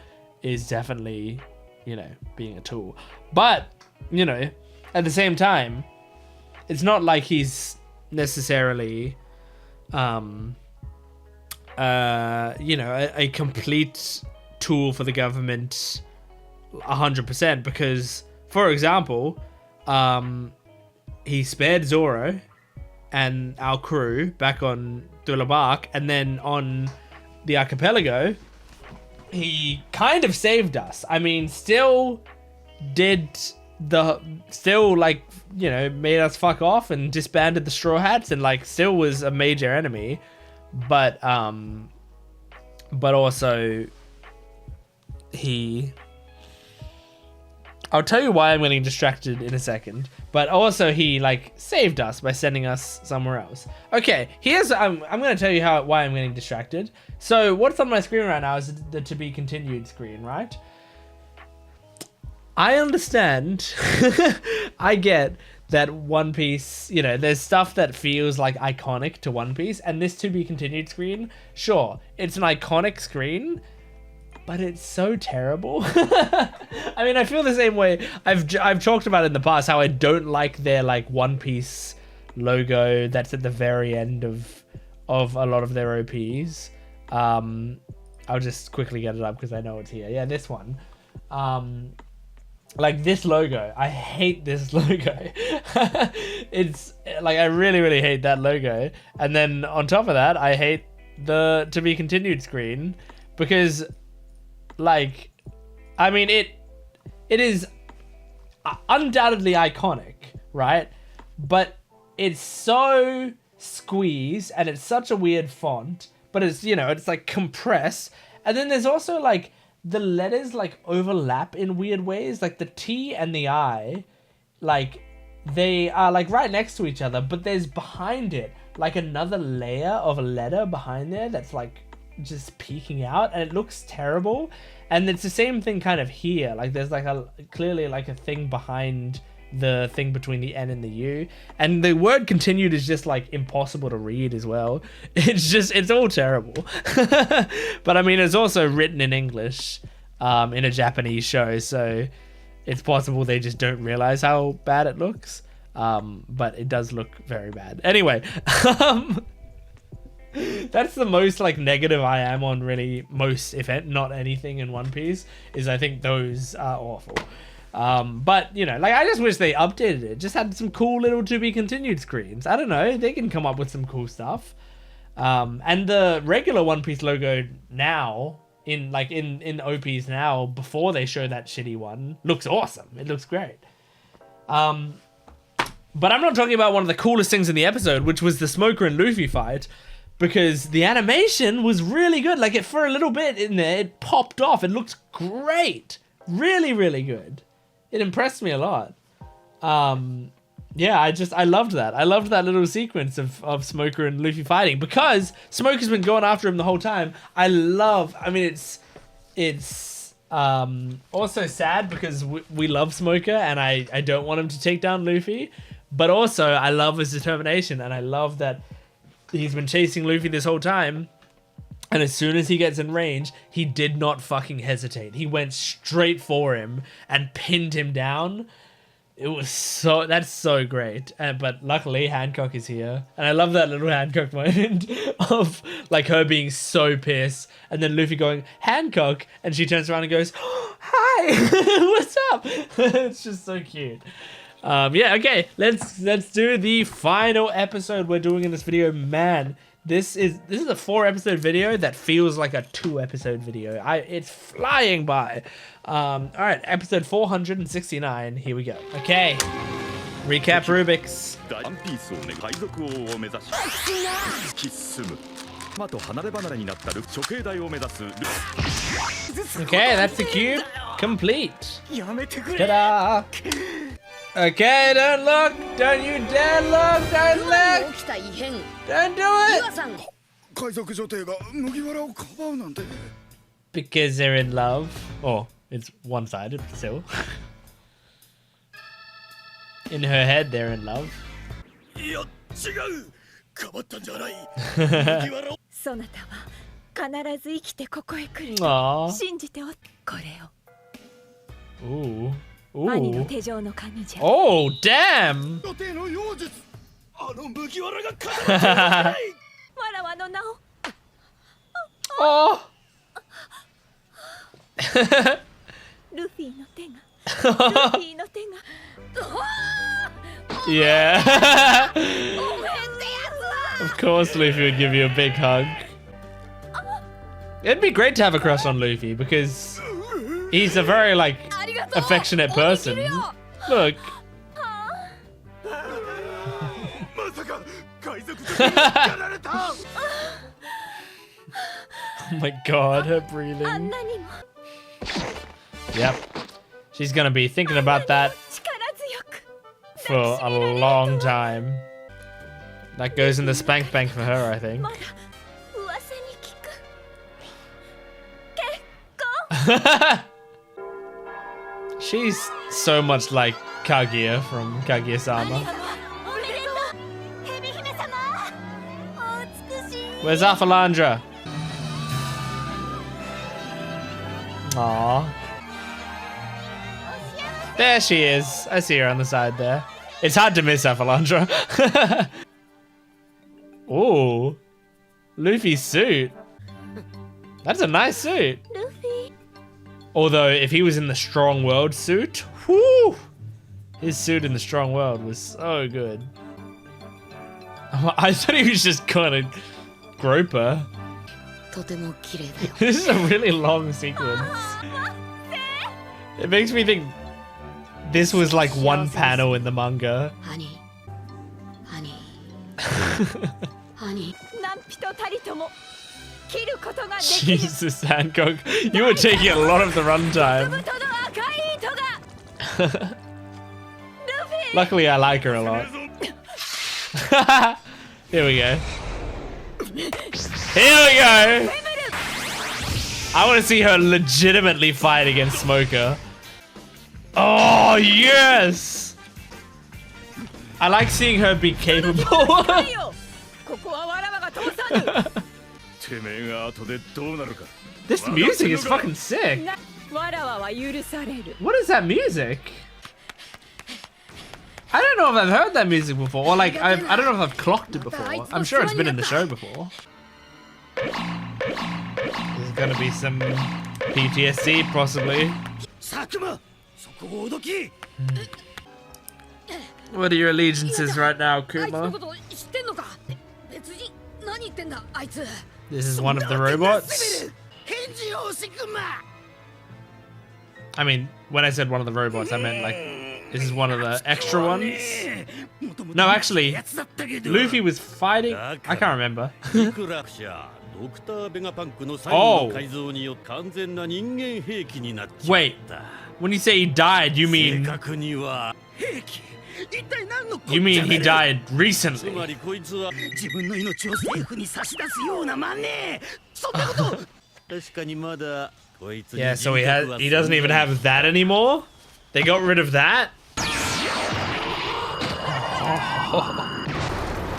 is definitely, you know, being a tool. But, you know, at the same time, it's not like he's necessarily, you know, a complete tool for the government 100%, because, for example, he spared Zoro and our crew back on Dulabark, and then on the archipelago, he kind of saved us. I mean, still like, you know, made us fuck off and disbanded the Straw Hats and like still was a major enemy, but also he I'll tell you why I'm getting distracted in a second, but also he like saved us by sending us somewhere else. Okay, here's I'm gonna tell you why I'm getting distracted. So what's on my screen right now is the to be continued screen, right? I understand. I get that One Piece, you know, there's stuff that feels like iconic to One Piece, and this to be continued screen, sure, it's an iconic screen, but it's so terrible. I mean, I feel the same way. I've talked about it in the past how I don't like their like One Piece logo that's at the very end of a lot of their OPs. I'll just quickly get it up because I know it's here. Yeah, this one. Like this logo, I hate this logo. It's like I really hate that logo. And then on top of that, I hate the to be continued screen because, like, I mean it is undoubtedly iconic, right? But it's so squeezed and it's such a weird font. But it's, you know, it's like compressed, and then there's also like the letters like overlap in weird ways, like the T and the I, like they are like right next to each other, but there's behind it like another layer of a letter behind there that's like just peeking out, and it looks terrible. And it's the same thing kind of here, like there's like a clearly like a thing behind the thing between the N and the U, and the word continued is just like impossible to read as well. It's all terrible. But I mean, it's also written in English in a Japanese show, so it's possible they just don't realize how bad it looks. But it does look very bad anyway. That's the most like negative I am on really most, if not anything in One Piece, is I think those are awful. But you know, like I just wish they updated it, just had some cool little to be continued screens. I don't know, they can come up with some cool stuff. And the regular One Piece logo now in OPs now, before they show that shitty one, looks awesome. It looks great. But I'm not talking about one of the coolest things in the episode, which was the Smoker and Luffy fight, because the animation was really good. Like, it for a little bit in there, it popped off. It looked really good. It impressed me a lot. Yeah, I loved that. I loved that little sequence of Smoker and Luffy fighting, because Smoker's been going after him the whole time. I mean, it's also sad because we love Smoker, and I don't want him to take down Luffy, but also I love his determination, and I love that he's been chasing Luffy this whole time. And as soon as he gets in range, he did not fucking hesitate. He went straight for him and pinned him down. It was that's so great. But luckily, Hancock is here. And I love that little Hancock moment of like her being so pissed. And then Luffy going, Hancock. And she turns around and goes, oh, hi, what's up? It's just so cute. Yeah, okay, let's do the final episode we're doing in this video. Man, this is a 4-episode video that feels like a 2-episode video. It's flying by. All right, episode 469. Here we go. Okay, recap Rubik's. Okay, that's the cube complete. Ta-da! Okay, don't look! Don't you dare look! Don't look! Don't do it! Because they're in love. Oh, it's one-sided still. In her head, they're in love. Aww. Ooh. Ooh. Oh, damn! Oh. Yeah. Of course Luffy would give you a big hug. It'd be great to have a crush on Luffy because he's a very like affectionate person. Look. Oh my god, her breathing. Yep. She's gonna be thinking about that for a long time. That goes in the spank bank for her, I think. She's so much like Kaguya from Kaguya-sama. Where's Afalandra? Aww. There she is. I see her on the side there. It's hard to miss Afalandra. Ooh. Luffy's suit. That's a nice suit. Luffy. Although, if he was in the Strong World suit, whoo! His suit in the Strong World was so good. I thought he was just gonna grope her. This is a really long sequence. It makes me think this was like one panel in the manga. Jesus, Hancock, you were taking a lot of the runtime. Luckily, I like her a lot. Here we go. Here we go! I want to see her legitimately fight against Smoker. Oh, yes! I like seeing her be capable. This music is fucking sick. What is that music? I don't know if I've heard that music before, or like, I don't know if I've clocked it before. I'm sure it's been in the show before. There's gonna be some PTSD, possibly. What are your allegiances right now, Kuma? This is one of the robots? I mean, when I said one of the robots, I meant like, this is one of the extra ones? No, actually, Luffy was fighting... I can't remember. Oh! Wait, when you say he died, you mean... You mean he died recently? Yeah, so he doesn't even have that anymore? They got rid of that? Oh.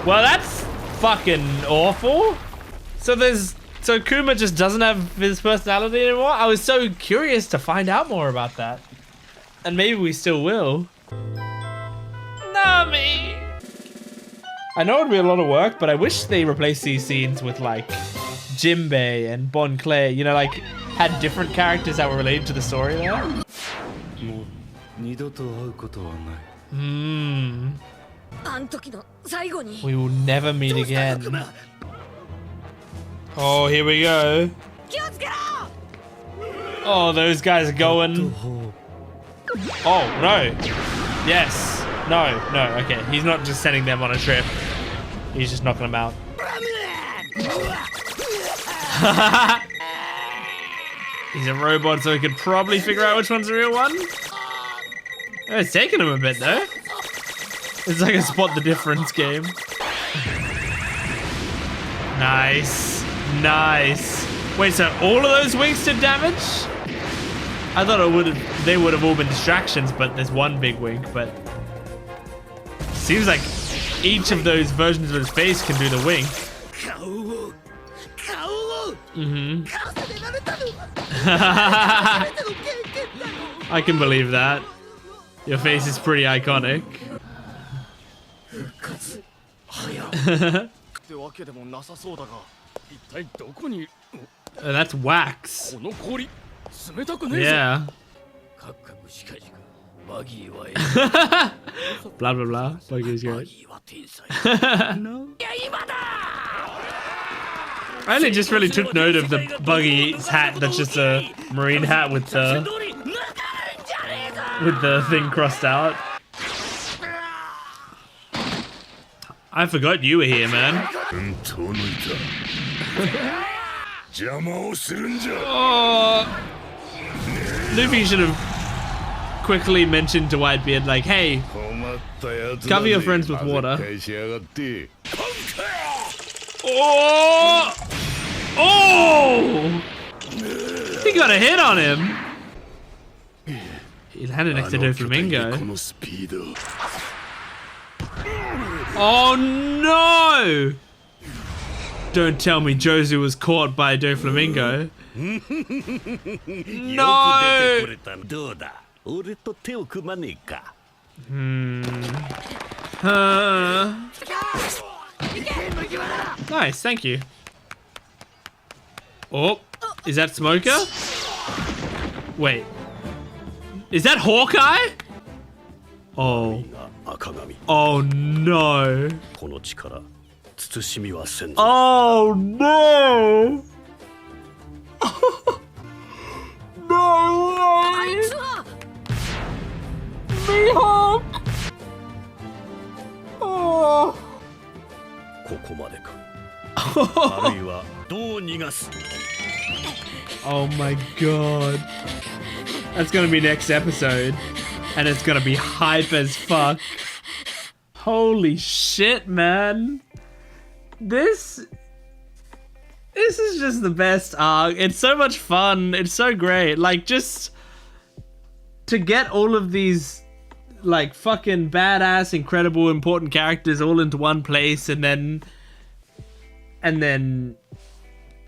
Well, that's fucking awful. So Kuma just doesn't have his personality anymore? I was so curious to find out more about that. And maybe we still will. Nami! I know it'd be a lot of work, but I wish they replaced these scenes with like Jinbei and Bon Clay, you know, like had different characters that were related to the story there. We will never meet again. Oh, here we go. Oh, those guys are going. Oh, no. Yes. No, okay. He's not just sending them on a trip. He's just knocking them out. He's a robot, so he could probably figure out which one's the real one. Oh, it's taking him a bit, though. It's like a spot the difference game. Nice. Nice. Wait, so all of those wings did damage? I thought they would have all been distractions, but there's one big wing, but... Seems like each of those versions of his face can do the wink. I can believe that. Your face is pretty iconic. That's wax. Yeah. Blah blah blah. Buggy is great. I only just really took note of the Buggy's hat. That's just a marine hat with the thing crossed out. I forgot you were here, man. Oh, Luffy should have quickly mention to Whitebeard, like, hey, cover your friends with water. Oh! Oh! He got a hit on him. He landed next to Doflamingo. Oh no! Don't tell me Jozu was caught by Doflamingo. No! Nice, thank you. Oh, is that Smoker? Wait. Is that Hawkeye? Oh. Oh no. Oh no. No way. Mihawk. Oh. Oh my god. That's gonna be next episode. And it's gonna be hype as fuck. Holy shit, man. This is just the best arc. It's so much fun. It's so great. Like, just to get all of these like fucking badass, incredible, important characters all into one place, and then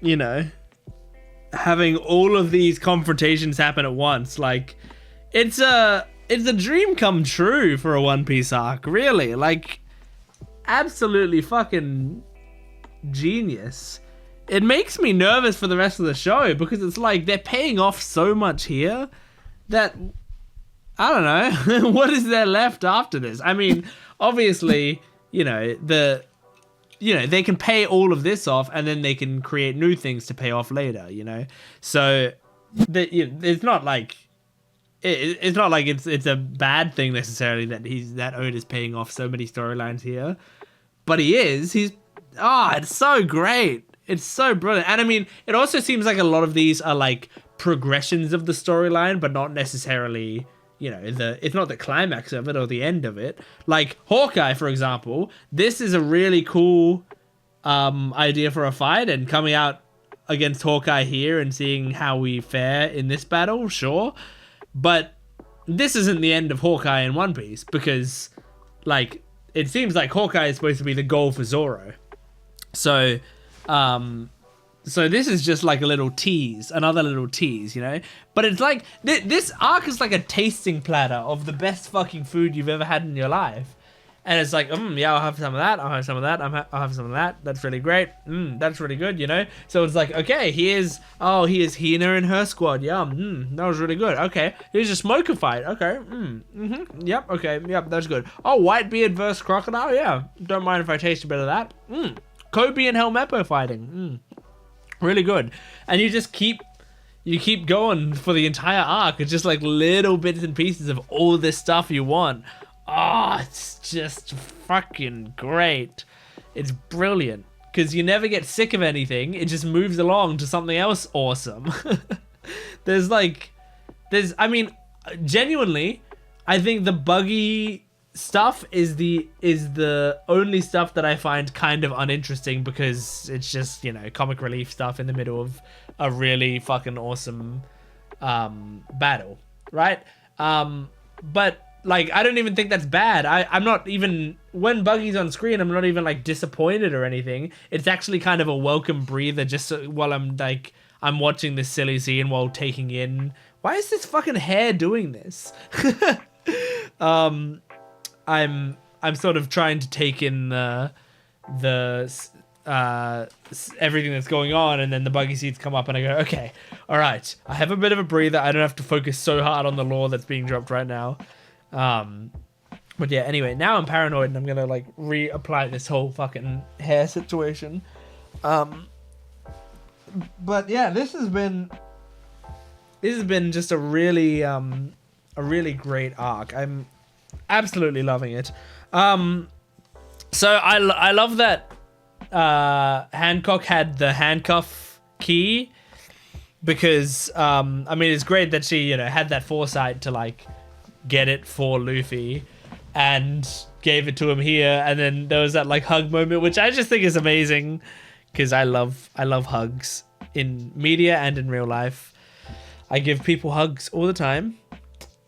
you know, having all of these confrontations happen at once. Like, it's a dream come true for a One Piece arc, really. Like, absolutely fucking genius. It makes me nervous for the rest of the show because it's like they're paying off so much here that I don't know what is there left after this. I mean, obviously, you know, they can pay all of this off and then they can create new things to pay off later, you know? So it's not like it's not like it's a bad thing necessarily that Oda's paying off so many storylines here. But it's so great. It's so brilliant. And I mean, it also seems like a lot of these are like progressions of the storyline, but not necessarily, you know, it's not the climax of it or the end of it. Like Hawkeye, for example, this is a really cool idea for a fight, and coming out against Hawkeye here and seeing how we fare in this battle, sure. But this isn't the end of Hawkeye in One Piece, because like it seems like Hawkeye is supposed to be the goal for Zoro. So this is just like a little tease, another little tease, you know? But it's like, this arc is like a tasting platter of the best fucking food you've ever had in your life. And it's like, yeah, I'll have some of that, I'll have some of that, I'll have some of that, that's really great, that's really good, you know? So it's like, okay, here's Hina and her squad, yum, that was really good, okay, here's a smoker fight, okay, yep, okay, yep, that's good. Oh, Whitebeard versus Crocodile, yeah, don't mind if I taste a bit of that, Kobe and Helmeppo fighting, really good. And you just keep going for the entire arc. It's just like little bits and pieces of all this stuff you want. Oh, it's just fucking great. It's brilliant because you never get sick of anything. It just moves along to something else awesome. I mean, genuinely, I think the buggy stuff is the only stuff that I find kind of uninteresting, because it's just, you know, comic relief stuff in the middle of a really fucking awesome battle, right? But like, I don't even think that's bad. I'm not even, when Buggy's on screen, I'm not even like disappointed or anything. It's actually kind of a welcome breather, just so, while I'm watching this silly scene while taking in, why is this fucking hair doing this? I'm sort of trying to take in everything that's going on, and then the buggy seats come up and I go, okay, all right, I have a bit of a breather. I don't have to focus so hard on the lore that's being dropped right now. But yeah, anyway, now I'm paranoid and I'm gonna like reapply this whole fucking hair situation. But yeah, this has been just a really great arc. I'm absolutely loving it. So I love that Hancock had the handcuff key, because I mean, it's great that she, you know, had that foresight to like get it for Luffy and gave it to him here. And then there was that like hug moment, which I just think is amazing because I love hugs in media and in real life. I give people hugs all the time,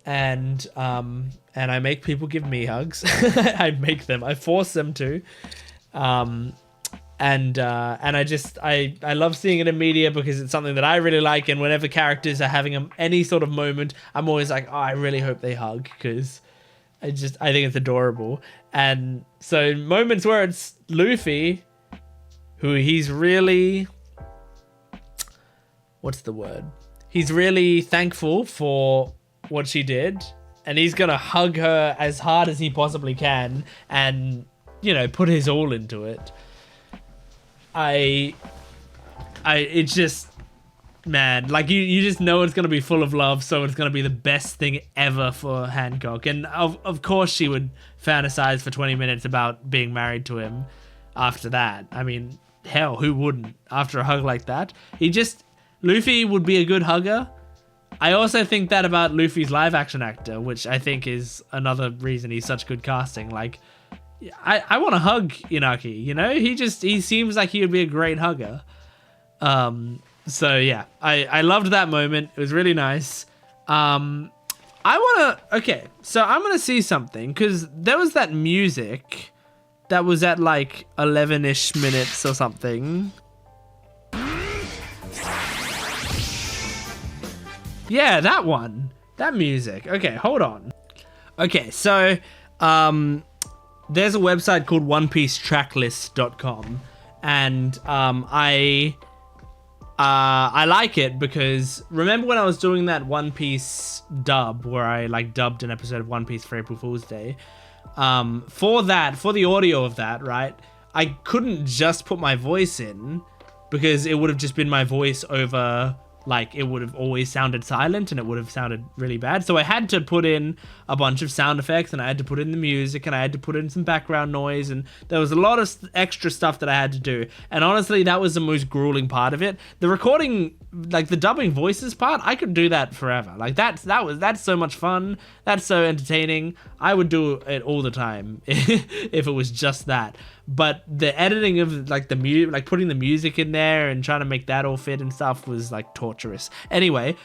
and I make people give me hugs. I force them to. And I love seeing it in media because it's something that I really like. And whenever characters are having any sort of moment, I'm always like, oh, I really hope they hug because I think it's adorable. And so moments where it's Luffy, who he's really, what's the word? He's really thankful for what she did, and he's gonna hug her as hard as he possibly can and, you know, put his all into it. It's just, man, like you just know it's gonna be full of love, so it's gonna be the best thing ever for Hancock. And of course she would fantasize for 20 minutes about being married to him after that. I mean, hell, who wouldn't after a hug like that? Luffy would be a good hugger. I also think that about Luffy's live action actor, which I think is another reason he's such good casting. Like, I want to hug Inaki, you know? He seems like he would be a great hugger. So yeah, I loved that moment. It was really nice. Okay, so I'm gonna see something, because there was that music that was at like 11-ish minutes or something. Yeah, that one. That music. Okay, hold on. Okay, so there's a website called onepiecetracklist.com, and I like it because remember when I was doing that One Piece dub where I like dubbed an episode of One Piece for April Fool's Day? For the audio of that, right? I couldn't just put my voice in because it would have just been my voice over, like, it would have always sounded silent and it would have sounded really bad. So I had to put in a bunch of sound effects, and I had to put in the music, and I had to put in some background noise, and there was a lot of extra stuff that I had to do. And honestly, that was the most grueling part of it. The recording, like the dubbing voices part, I could do that forever. Like that's so much fun. That's so entertaining. I would do it all the time if it was just that. But the editing of like the music, like putting the music in there and trying to make that all fit and stuff was like torturous. Anyway,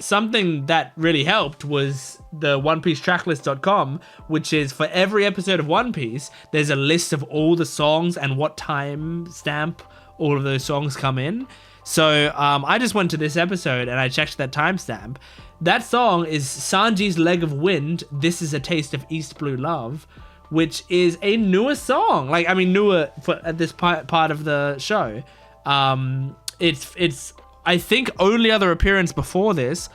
something that really helped was the onepiecetracklist.com, which is for every episode of One Piece, there's a list of all the songs and what time stamp all of those songs come in. So I just went to this episode and I checked that timestamp. That song is Sanji's Leg of Wind, This Is a Taste of East Blue Love, which is a newer song. Like, I mean, newer at this part of the show. It's I think only other appearance before this.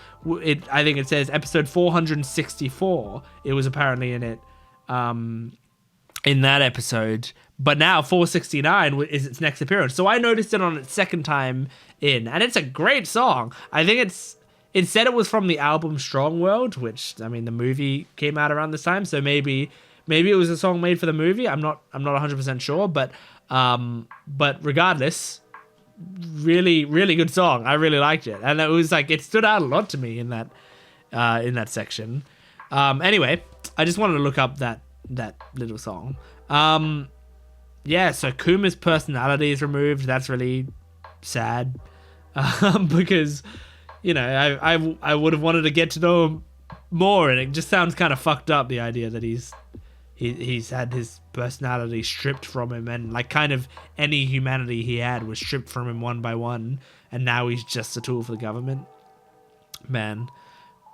I think it says episode 464. It was apparently in it, in that episode. But now 469 is its next appearance. So I noticed it on its second time in, and it's a great song. I think it said it was from the album Strong World, which, I mean, the movie came out around this time, so maybe it was a song made for the movie. I'm not 100% sure, but regardless, really, really good song. I really liked it, and it was like it stood out a lot to me in that section. Anyway, I just wanted to look up that little song. Yeah, so Kuma's personality is removed. That's really sad, because, you know, I would have wanted to get to know him more, and it just sounds kind of fucked up, the idea that he's had his personality stripped from him, and like kind of any humanity he had was stripped from him one by one, and now he's just a tool for the government. Man.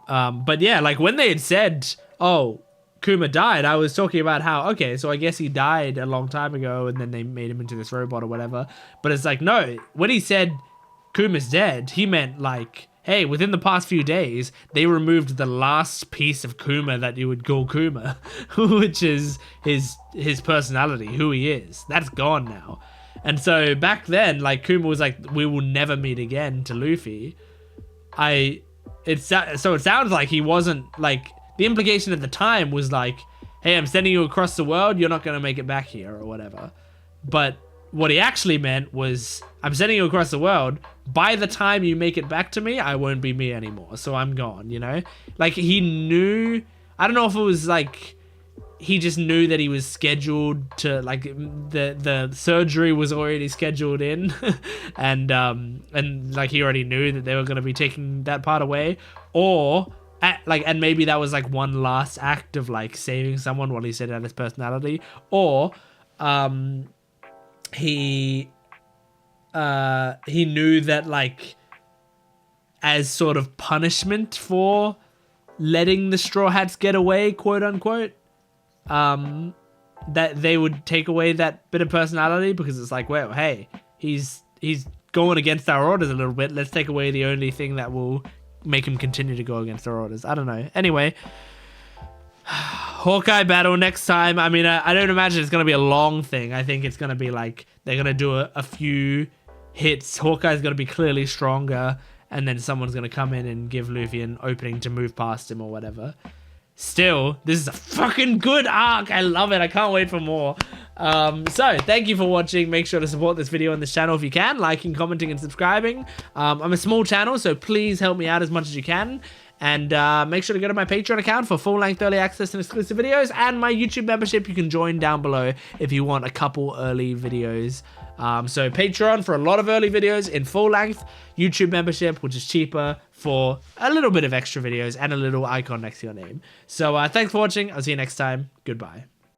But yeah, like when they had said, oh, Kuma died, I was talking about how, okay, so I guess he died a long time ago and then they made him into this robot or whatever. But it's like, no, when he said Kuma's dead, he meant like, hey, within the past few days, they removed the last piece of Kuma that you would call Kuma, which is his personality, who he is. That's gone now. And so back then, like, Kuma was like, we will never meet again to Luffy. So it sounds like he wasn't, like, the implication at the time was like, hey, I'm sending you across the world, you're not going to make it back here or whatever. But what he actually meant was, I'm sending you across the world. By the time you make it back to me, I won't be me anymore. So I'm gone, you know? Like, he knew... I don't know if it was, like... He just knew that he was scheduled to, like, the surgery was already scheduled in. and, like, he already knew that they were going to be taking that part away. Or... and maybe that was, like, one last act of, like, saving someone while he said out his personality. Or... he knew that, like, as sort of punishment for letting the Straw Hats get away, quote unquote, that they would take away that bit of personality, because it's like, well, hey, he's going against our orders a little bit. Let's take away the only thing that will make him continue to go against our orders. I don't know. Anyway, Hawkeye battle next time. I mean, I don't imagine it's going to be a long thing. I think it's going to be like, they're going to do a few hits. Hawkeye's going to be clearly stronger, and then someone's going to come in and give Luffy an opening to move past him or whatever. Still, this is a fucking good arc. I love it. I can't wait for more. So, thank you for watching. Make sure to support this video on this channel if you can. Liking, commenting, and subscribing. I'm a small channel, so please help me out as much as you can. And make sure to go to my Patreon account for full-length early access and exclusive videos. And my YouTube membership you can join down below if you want a couple early videos. So Patreon for a lot of early videos in full length. YouTube membership, which is cheaper, for a little bit of extra videos and a little icon next to your name. So thanks for watching. I'll see you next time. Goodbye.